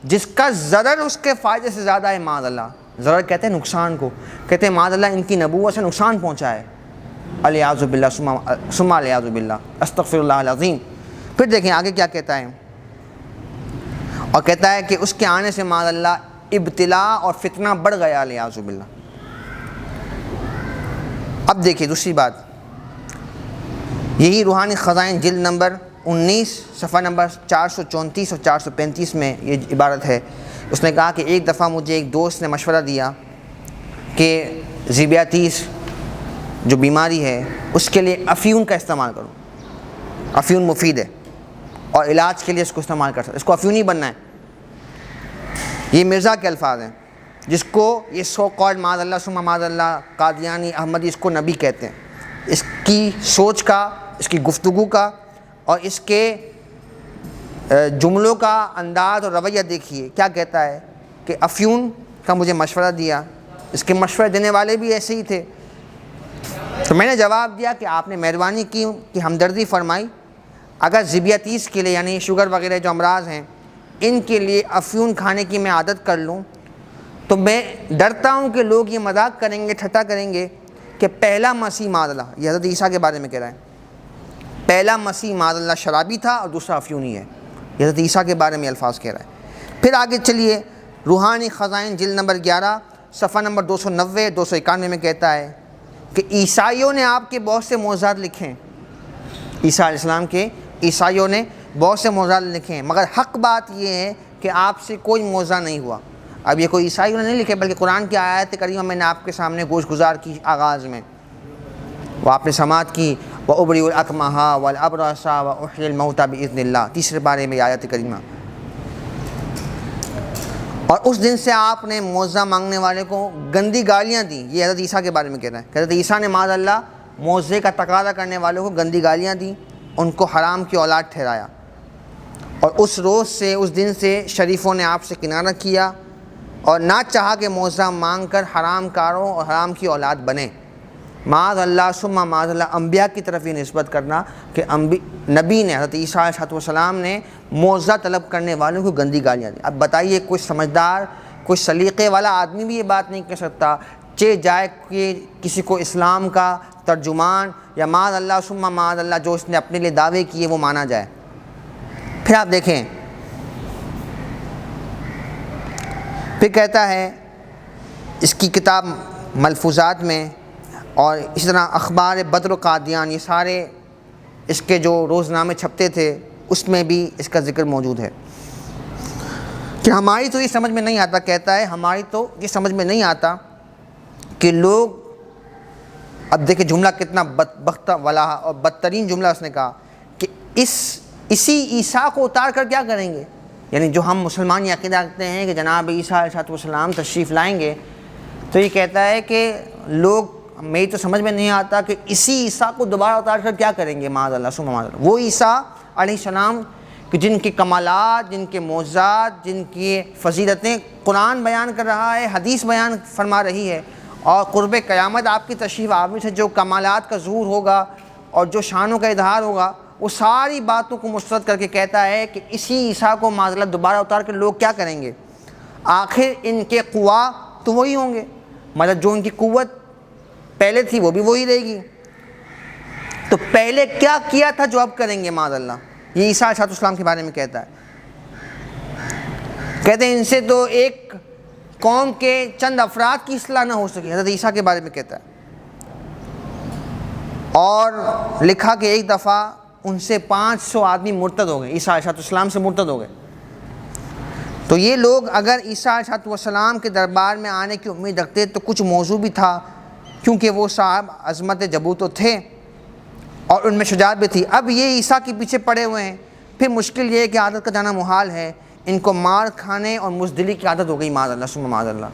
Speaker 1: جس کا ضرر اس کے فائدے سے زیادہ ہے. معاذ اللہ، ضرر کہتے ہیں نقصان کو، کہتے ہیں معاذ اللہ ان کی نبوت سے نقصان پہنچا ہے. الیاذ باللہ ثم الیاذ باللہ، استغفر اللہ العظیم. پھر دیکھیں آگے کیا کہتا ہے، اور کہتا ہے کہ اس کے آنے سے معاذ اللہ ابتلاء اور فتنہ بڑھ گیا. الیاذ باللہ. اب دیکھیں دوسری بات، یہی روحانی خزائن جلد نمبر 19 صفحہ نمبر 434 اور 435 میں یہ عبارت ہے. اس نے کہا کہ ایک دفعہ مجھے ایک دوست نے مشورہ دیا کہ ذیابیطس جو بیماری ہے اس کے لیے افیون کا استعمال کرو. افیون مفید ہے اور علاج کے لیے اس کو استعمال کر سکتے، اس کو افیون ہی بننا ہے. یہ مرزا کے الفاظ ہیں جس کو یہ سو کالڈ معاذ اللہ ثم معاذ اللہ قادیانی احمدی اس کو نبی کہتے ہیں. اس کی سوچ کا، اس کی گفتگو کا اور اس کے جملوں کا انداز اور رویہ دیکھیے. کیا کہتا ہے کہ افیون کا مجھے مشورہ دیا، اس کے مشورے دینے والے بھی ایسے ہی تھے. تو میں نے جواب دیا کہ آپ نے مہربانی کی کہ ہمدردی فرمائی، اگر ذیابیطس کے لیے یعنی شوگر وغیرہ جو امراض ہیں ان کے لیے افیون کھانے کی میں عادت کر لوں تو میں ڈرتا ہوں کہ لوگ یہ مذاق کریں گے، ٹھٹھا کریں گے کہ پہلا مسیح معاذ اللہ، یہ حضرت عیسیٰ کے بارے میں کہہ رہا ہے، پہلا مسیح معاذ اللہ شرابی تھا اور دوسرا افیونی ہے. یہ حضرت عیسیٰ کے بارے میں الفاظ کہہ رہا ہے. پھر آگے چلیے روحانی خزائن جلد نمبر 11 صفحہ نمبر 290 291 میں کہتا ہے کہ عیسائیوں نے آپ کے بہت سے معجزات لکھے ہیں. عیسیٰ علیہ السلام کے عیسائیوں نے بہت سے معجزات لکھے ہیں، مگر حق بات یہ ہے کہ آپ سے کوئی معجزہ نہیں ہوا. اب یہ کوئی عیسائیوں نے نہیں لکھے بلکہ قرآن کی آیت کریمہ میں نے آپ کے سامنے گوش گزار کی آغاز میں، وہ آپ نے سماعت کی. وَأُبْرِئُ الْأَكْمَحَ وَالْأَبْرَصَ وَأُحْيِي الْمَوْتَى بِإِذْنِ اللَّهِ، تیسرے بارے میں آیت کریمہ. اور اس دن سے آپ نے معجزہ مانگنے والے کو گندی گالیاں دیں. یہ حضرت عیسیٰ کے بارے میں کہہ رہا ہے کہ حضرت عیسیٰ نے معاذ اللہ معجزے کا تقاضا کرنے والوں کو گندی گالیاں دیں، ان کو حرام کی اولاد ٹھہرایا. اور اس روز سے، اس دن سے شریفوں نے آپ سے کنارہ کیا اور نہ چاہا کہ معجزہ مانگ کر حرام کاروں اور حرام کی اولاد بنے. معاذ اللہ ثم معاذ اللہ، انبیاء کی طرف یہ نسبت کرنا کہ نبی نے حضرت عیسیٰ علیہ السلام نے معجزہ طلب کرنے والوں کو گندی گالیاں دی. اب بتائیے کوئی سمجھدار، کوئی سلیقے والا آدمی بھی یہ بات نہیں کہہ سکتا چہ جائے کہ کسی کو اسلام کا ترجمان یا معاذ اللہ ثم معاذ اللہ جو اس نے اپنے لیے دعوے کیے وہ مانا جائے. پھر آپ دیکھیں، پھر کہتا ہے اس کی کتاب ملفوظات میں اور اسی طرح اخبار بدر و قادیان، یہ سارے اس کے جو روزنامے چھپتے تھے اس میں بھی اس کا ذکر موجود ہے. کہ ہماری تو یہ سمجھ میں نہیں آتا، کہتا ہے ہماری تو یہ سمجھ میں نہیں آتا کہ لوگ، اب دیکھیں جملہ کتنا بدبختہ والا اور بدترین جملہ اس نے کہا کہ اسی عیسیٰ کو اتار کر کیا کریں گے، یعنی جو ہم مسلمان یہ عقیدہ رکھتے ہیں کہ جناب عیسیٰ علیہ السلام تشریف لائیں گے، تو یہ کہتا ہے کہ لوگ، میری تو سمجھ میں نہیں آتا کہ اسی عیسیٰ کو دوبارہ اتار کر کیا کریں گے، معاذ اللہ ثم معاذ اللہ، وہ عیسیٰ علیہ السلام کہ جن کے کمالات، جن کے معجزات، جن کی فضیلتیں قرآن بیان کر رہا ہے، حدیث بیان فرما رہی ہے، اور قرب قیامت آپ کی تشریف آوری سے جو کمالات کا ظہور ہوگا اور جو شانوں کا اظہار ہوگا، وہ ساری باتوں کو مسترد کر کے کہتا ہے کہ اسی عیسیٰ کو معاذ اللہ دوبارہ اتار کر لوگ کیا کریں گے، آخر ان کے قوا تو وہی ہوں گے، مطلب جو ان کی قوت پہلے تھی وہ بھی وہی رہے گی، تو پہلے کیا کیا تھا جو اب کریں گے معاذ اللہ، یہ عیسیٰ علیہ السلام کے بارے میں کہتا ہے۔ کہتے ہیں ان سے تو ایک قوم کے چند افراد کی اصلاح نہ ہو سکی، حضرت عیسیٰ کے بارے میں کہتا ہے، اور لکھا کہ ایک دفعہ ان سے 500 آدمی مرتد ہو گئے، عیسیٰ علیہ السلام سے مرتد ہو گئے۔ تو یہ لوگ اگر عیسیٰ علیہ السلام کے دربار میں آنے کی امید رکھتے تو کچھ موضوع بھی تھا، کیونکہ وہ صاحب عظمت جبروت تو تھے اور ان میں شجاعت بھی تھی، اب یہ عیسیٰ کے پیچھے پڑے ہوئے ہیں، پھر مشکل یہ ہے کہ عادت کا جانا محال ہے، ان کو مار کھانے اور مزدلی کی عادت ہو گئی، معاذ اللہ ثم معاذ اللہ،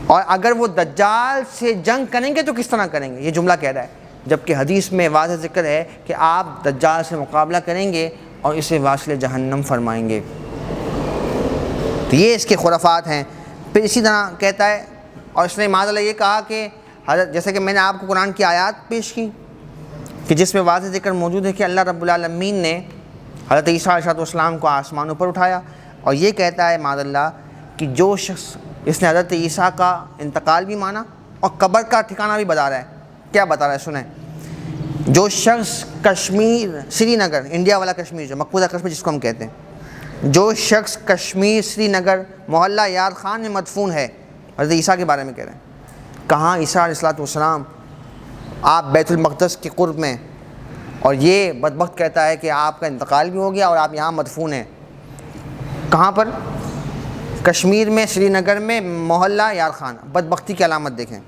Speaker 1: اور اگر وہ دجال سے جنگ کریں گے تو کس طرح کریں گے، یہ جملہ کہہ رہا ہے، جبکہ حدیث میں واضح ذکر ہے کہ آپ دجال سے مقابلہ کریں گے اور اسے واصل جہنم فرمائیں گے، تو یہ اس کے خرافات ہیں۔ پھر اسی طرح کہتا ہے، اور اس نے معاذ اللہ یہ کہا کہ حضرت، جیسے کہ میں نے آپ کو قرآن کی آیات پیش کی کہ جس میں واضح ذکر موجود ہے کہ اللہ رب العالمین نے حضرت عیسیٰ علیہ السلام کو آسمانوں پر اٹھایا، اور یہ کہتا ہے معاذ اللہ کہ جو شخص اس نے حضرت عیسیٰ کا انتقال بھی مانا اور قبر کا ٹھکانہ بھی بتا رہا ہے، کیا بتا رہا ہے سنیں، جو شخص کشمیر، سری نگر، انڈیا والا کشمیر، جو مقبوضہ کشمیر جس کو ہم کہتے ہیں، جو شخص کشمیر سری نگر محلہ یار خان میں مدفون ہے، حضرت عیسیٰ کے بارے میں کہہ رہے ہیں، کہاں عیسیٰ علیہ السلام آپ بیت المقدس کے قرب میں، اور یہ بدبخت کہتا ہے کہ آپ کا انتقال بھی ہو گیا اور آپ یہاں مدفون ہیں، کہاں پر، کشمیر میں، سری نگر میں، محلہ یار خان، بدبختی کی علامت دیکھیں،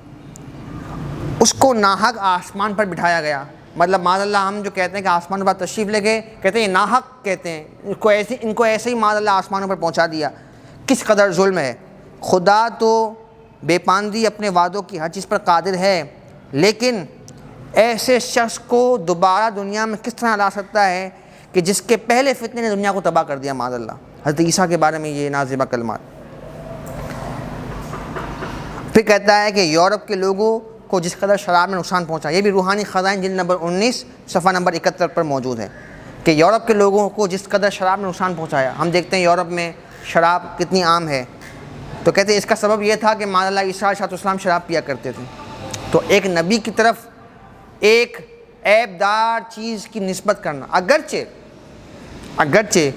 Speaker 1: اس کو ناحق آسمان پر بٹھایا گیا، مطلب معاذ اللہ ہم جو کہتے ہیں کہ آسمان پر تشریف لے گئے، کہتے ہیں یہ ناحق کہتے ہیں، ان کو ایسے ہی معاذ اللہ آسمانوں پر پہنچا دیا، کس قدر ظلم ہے، خدا تو بے پاندی اپنے وعدوں کی ہر چیز پر قادر ہے، لیکن ایسے شخص کو دوبارہ دنیا میں کس طرح لا سکتا ہے کہ جس کے پہلے فتنے نے دنیا کو تباہ کر دیا، معاذ اللہ، حضرت عیسیٰ کے بارے میں یہ نازیبہ کلمات۔ پھر کہتا ہے کہ یورپ کے لوگوں کو جس قدر شراب میں نقصان پہنچا، یہ بھی روحانی خزائن جلد نمبر 19 صفحہ نمبر 71 پر موجود ہے کہ یورپ کے لوگوں کو جس قدر شراب میں نقصان پہنچایا، ہم دیکھتے ہیں یورپ میں شراب کتنی عام ہے، تو کہتے ہیں اس کا سبب یہ تھا کہ معاذ اللہ عیسیٰ علیہ السلام شراب پیا کرتے تھے، تو ایک نبی کی طرف ایک عیب دار چیز کی نسبت کرنا، اگرچہ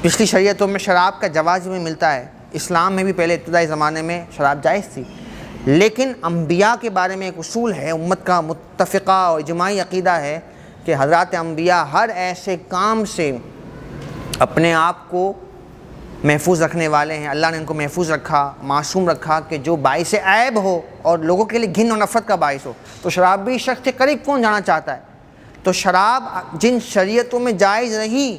Speaker 1: پچھلی شریعتوں میں شراب کا جواز میں ملتا ہے، اسلام میں بھی پہلے ابتدائی زمانے میں شراب جائز تھی، لیکن انبیاء کے بارے میں ایک اصول ہے، امت کا متفقہ اور اجماعی عقیدہ ہے کہ حضرات انبیاء ہر ایسے کام سے اپنے آپ کو محفوظ رکھنے والے ہیں، اللہ نے ان کو محفوظ رکھا، معصوم رکھا کہ جو باعث عیب ہو اور لوگوں کے لیے گھن اور نفرت کا باعث ہو، تو شرابی شخص کے قریب کون جانا چاہتا ہے، تو شراب جن شریعتوں میں جائز رہی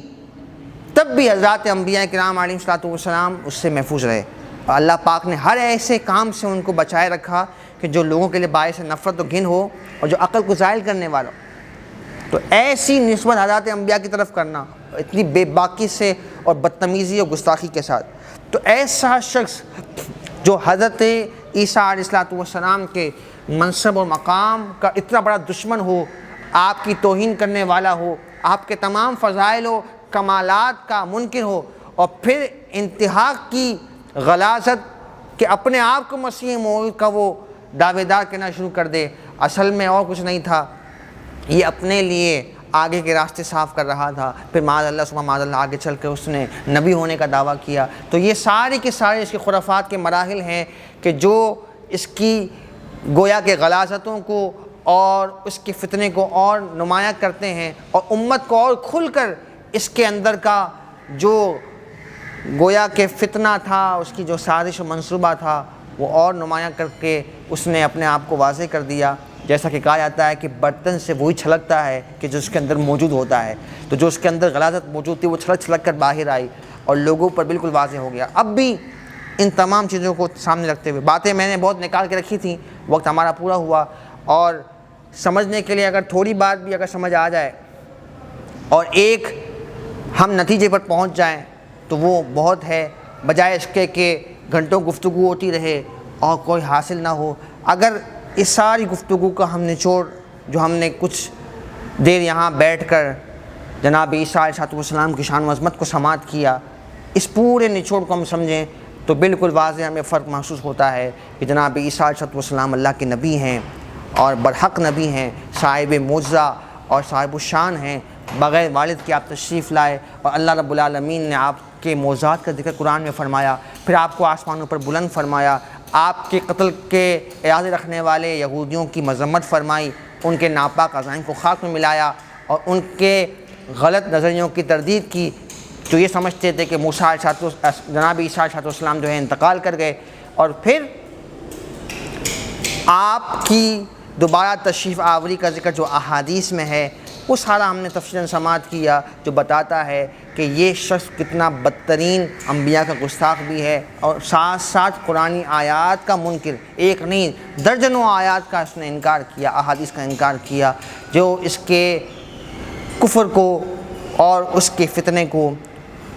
Speaker 1: تب بھی حضرات انبیاء کرام علیہ السلام اس سے محفوظ رہے، اور اللہ پاک نے ہر ایسے کام سے ان کو بچائے رکھا کہ جو لوگوں کے لیے باعث نفرت و گھن ہو اور جو عقل کو زائل کرنے والا ہو، تو ایسی نسبت حضرات انبیاء کی طرف کرنا اتنی بے باکی سے اور بدتمیزی اور گستاخی کے ساتھ، تو ایسا شخص جو حضرت عیسیٰ علیہ السلام کے منصب اور مقام کا اتنا بڑا دشمن ہو، آپ کی توہین کرنے والا ہو، آپ کے تمام فضائل و کمالات کا منکر ہو، اور پھر انتہا کی غلاظت کہ اپنے آپ کو مسیح موعود کا وہ دعوے دار کہنا شروع کر دے، اصل میں اور کچھ نہیں تھا، یہ اپنے لیے آگے کے راستے صاف کر رہا تھا، پھر معاذ اللہ ثم معاذ اللہ آگے چل کے اس نے نبی ہونے کا دعویٰ کیا، تو یہ سارے کے سارے اس کے خرافات کے مراحل ہیں کہ جو اس کی گویا کے غلاظتوں کو اور اس کے فتنے کو اور نمایاں کرتے ہیں، اور امت کو اور کھل کر اس کے اندر کا جو گویا کہ فتنہ تھا، اس کی جو سازش و منصوبہ تھا وہ اور نمایاں کر کے اس نے اپنے آپ کو واضح کر دیا۔ جیسا کہ کہا جاتا ہے کہ برتن سے وہی چھلکتا ہے کہ جو اس کے اندر موجود ہوتا ہے، تو جو اس کے اندر غلاظت موجود تھی وہ چھلک چھلک کر باہر آئی اور لوگوں پر بالکل واضح ہو گیا۔ اب بھی ان تمام چیزوں کو سامنے رکھتے ہوئے، باتیں میں نے بہت نکال کے رکھی تھیں، وقت ہمارا پورا ہوا، اور سمجھنے کے لیے اگر تھوڑی بات بھی اگر سمجھ آ جائے اور ایک ہم نتیجے پر پہنچ جائیں تو وہ بہت ہے، بجائے اس کے کہ گھنٹوں گفتگو ہوتی رہے اور کوئی حاصل نہ ہو۔ اگر اس ساری گفتگو کا ہم نچوڑ جو ہم نے کچھ دیر یہاں بیٹھ کر جناب عیسیٰ علیہ السلام کی شان و عظمت کو سماعت کیا، اس پورے نچوڑ کو ہم سمجھیں تو بالکل واضح ہمیں فرق محسوس ہوتا ہے کہ جناب عیسیٰ علیہ السلام اللہ کے نبی ہیں اور برحق نبی ہیں، صاحب معجزہ اور صاحب الشان ہیں، بغیر والد کے آپ تشریف لائے اور اللہ رب العالمین نے آپ کے معجزات کا ذکر قرآن میں فرمایا، پھر آپ کو آسمانوں پر بلند فرمایا، آپ کے قتل کے ارادے رکھنے والے یہودیوں کی مذمت فرمائی، ان کے ناپاک عزائم کو خاک میں ملایا اور ان کے غلط نظریوں کی تردید کی، جو یہ سمجھتے تھے کہ جناب عیسیٰ علیہ السلام جو ہے انتقال کر گئے، اور پھر آپ کی دوبارہ تشریف آوری کا ذکر جو احادیث میں ہے وہ سارا ہم نے تفصیلاً سماعت کیا، جو بتاتا ہے کہ یہ شخص کتنا بدترین انبیاء کا گستاخ بھی ہے اور ساتھ ساتھ قرآنی آیات کا منکر، ایک نہیں درجنوں آیات کا اس نے انکار کیا، احادیث کا انکار کیا، جو اس کے کفر کو اور اس کے فتنے کو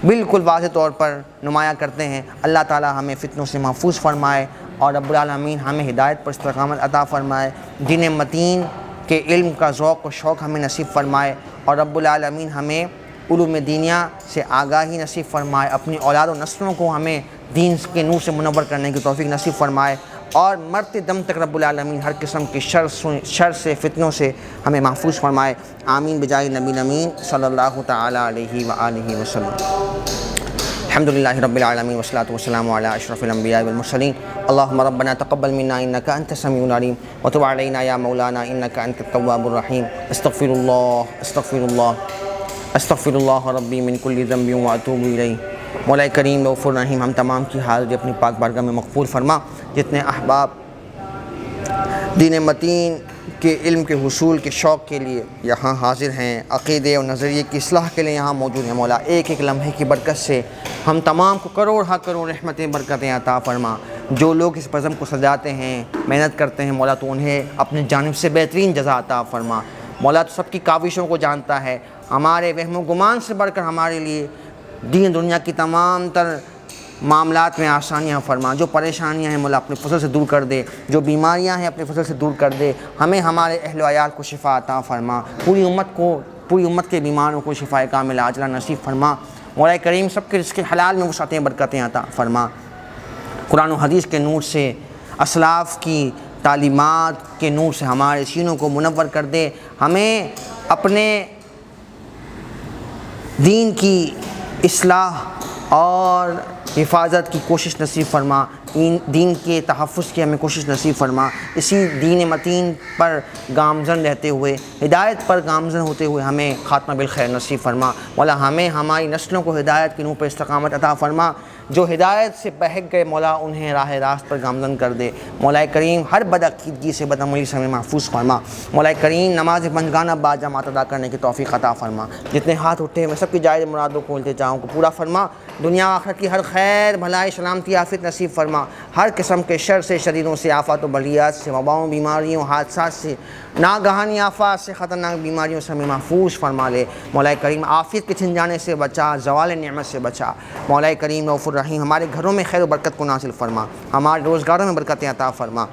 Speaker 1: بالکل واضح طور پر نمایاں کرتے ہیں۔ اللہ تعالی ہمیں فتنوں سے محفوظ فرمائے اور رب العالمین ہمیں ہدایت پر استقامت عطا فرمائے، دین متین کے علم کا ذوق و شوق ہمیں نصیب فرمائے، اور رب العالمین ہمیں علوم دینیہ سے آگاہی نصیب فرمائے، اپنی اولاد و نسلوں کو ہمیں دین کے نور سے منور کرنے کی توفیق نصیب فرمائے، اور مرتے دم تک رب العالمین ہر قسم کے شر سے فتنوں سے ہمیں محفوظ فرمائے۔ آمین بجائے نبی امین صلی اللہ تعالی علیہ وآلہ وسلم۔ الحمدللہ رب العالمین والصلاة والسلام علی اشرف الانبیاء والمرسلین۔ اللہم ربنا تقبل منا انک انت السمیع العلیم وتب علینا یا مولانا انک انت التواب الرحیم۔ استغفر اللہ ربی من کل ذنب واتوب الیہ۔ مولا کریم رؤوف الرحیم ہم تمام کی حاضری اپنی پاک بارگاہ میں مقبول فرما۔ جتنے احباب دین متین کے علم کے حصول کے شوق کے لیے یہاں حاضر ہیں، عقیدے اور نظریے کی اصلاح کے لیے یہاں موجود ہیں، مولا ایک ایک لمحے کی برکت سے ہم تمام کو کروڑ ہا کروڑ رحمتیں برکتیں عطا فرما۔ جو لوگ اس بزم کو سجاتے ہیں، محنت کرتے ہیں، مولا تو انہیں اپنی جانب سے بہترین جزا عطا فرما۔ مولا تو سب کی کاوشوں کو جانتا ہے، ہمارے وہم و گمان سے بڑھ کر ہمارے لیے دین دنیا کی تمام تر معاملات میں آسانیاں فرما، جو پریشانیاں ہیں مولا اپنے فضل سے دور کر دے، جو بیماریاں ہیں اپنے فضل سے دور کر دے، ہمیں ہمارے اہل و عیال کو شفا عطا فرما، پوری امت کے بیماروں کو شفاء کاملہ عاجلہ نصیب فرما۔ مولا کریم سب کے رزق حلال میں وسعتیں برکتیں عطا فرما، قرآن و حدیث کے نور سے، اسلاف کی تعلیمات کے نور سے ہمارے سینوں کو منور کر دے، ہمیں اپنے دین کی اصلاح اور حفاظت کی کوشش نصیب فرما، دین کے تحفظ کی ہمیں کوشش نصیب فرما، اسی دین متین پر گامزن رہتے ہوئے، ہدایت پر گامزن ہوتے ہوئے ہمیں خاتمہ بالخیر نصیب فرما۔ مولا ہمیں ہماری نسلوں کو ہدایت کے نور پر استقامت عطا فرما، جو ہدایت سے بہک گئے مولا انہیں راہ راست پر گامزن کر دے۔ مولا کریم ہر بدعقیدگی سے بدعملی سے ہمیں محفوظ فرما۔ مولا کریم نماز پنجگانہ با جماعت ادا کرنے کی توفیق عطا فرما، جتنے ہاتھ اٹھے میں سب کی جائز مرادوں کو التجاؤں کو پورا فرما، دنیا آخرت کی ہر خیر بھلائی سلامتی عافیت نصیب فرما، ہر قسم کے شر سے، شریروں سے، آفات و بلیات سے، وباؤں، بیماریوں، حادثات سے، ناگہانی آفات سے، خطرناک بیماریوں سے ہمیں محفوظ فرما لے۔ مولا کریم عافیت کے چھن جانے سے بچا، زوال نعمت سے بچا۔ مولا کریم رؤوف الرحیم ہمارے گھروں میں خیر و برکت کو نازل فرما، ہمارے روزگاروں میں برکتیں عطا فرما،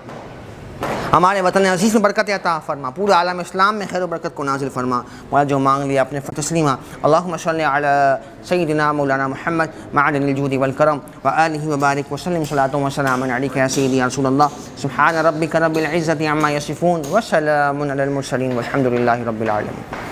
Speaker 1: ہمارے وطن عزیز میں برکت عطا فرما، پورے عالم اسلام میں خیر و برکت کو نازل فرما۔ مولا جو مانگ لیا اپنے تسلیمہ، اللہم صلی علی سیدنا مولانا محمد معدن الجود والکرم وآلہ وبارک وسلم صلاۃ وسلام علیک یا سیدی یا رسول اللہ۔ سبحان ربک رب العزۃ عما یصفون وسلام علی المرسلین والحمد للہ رب العالمین۔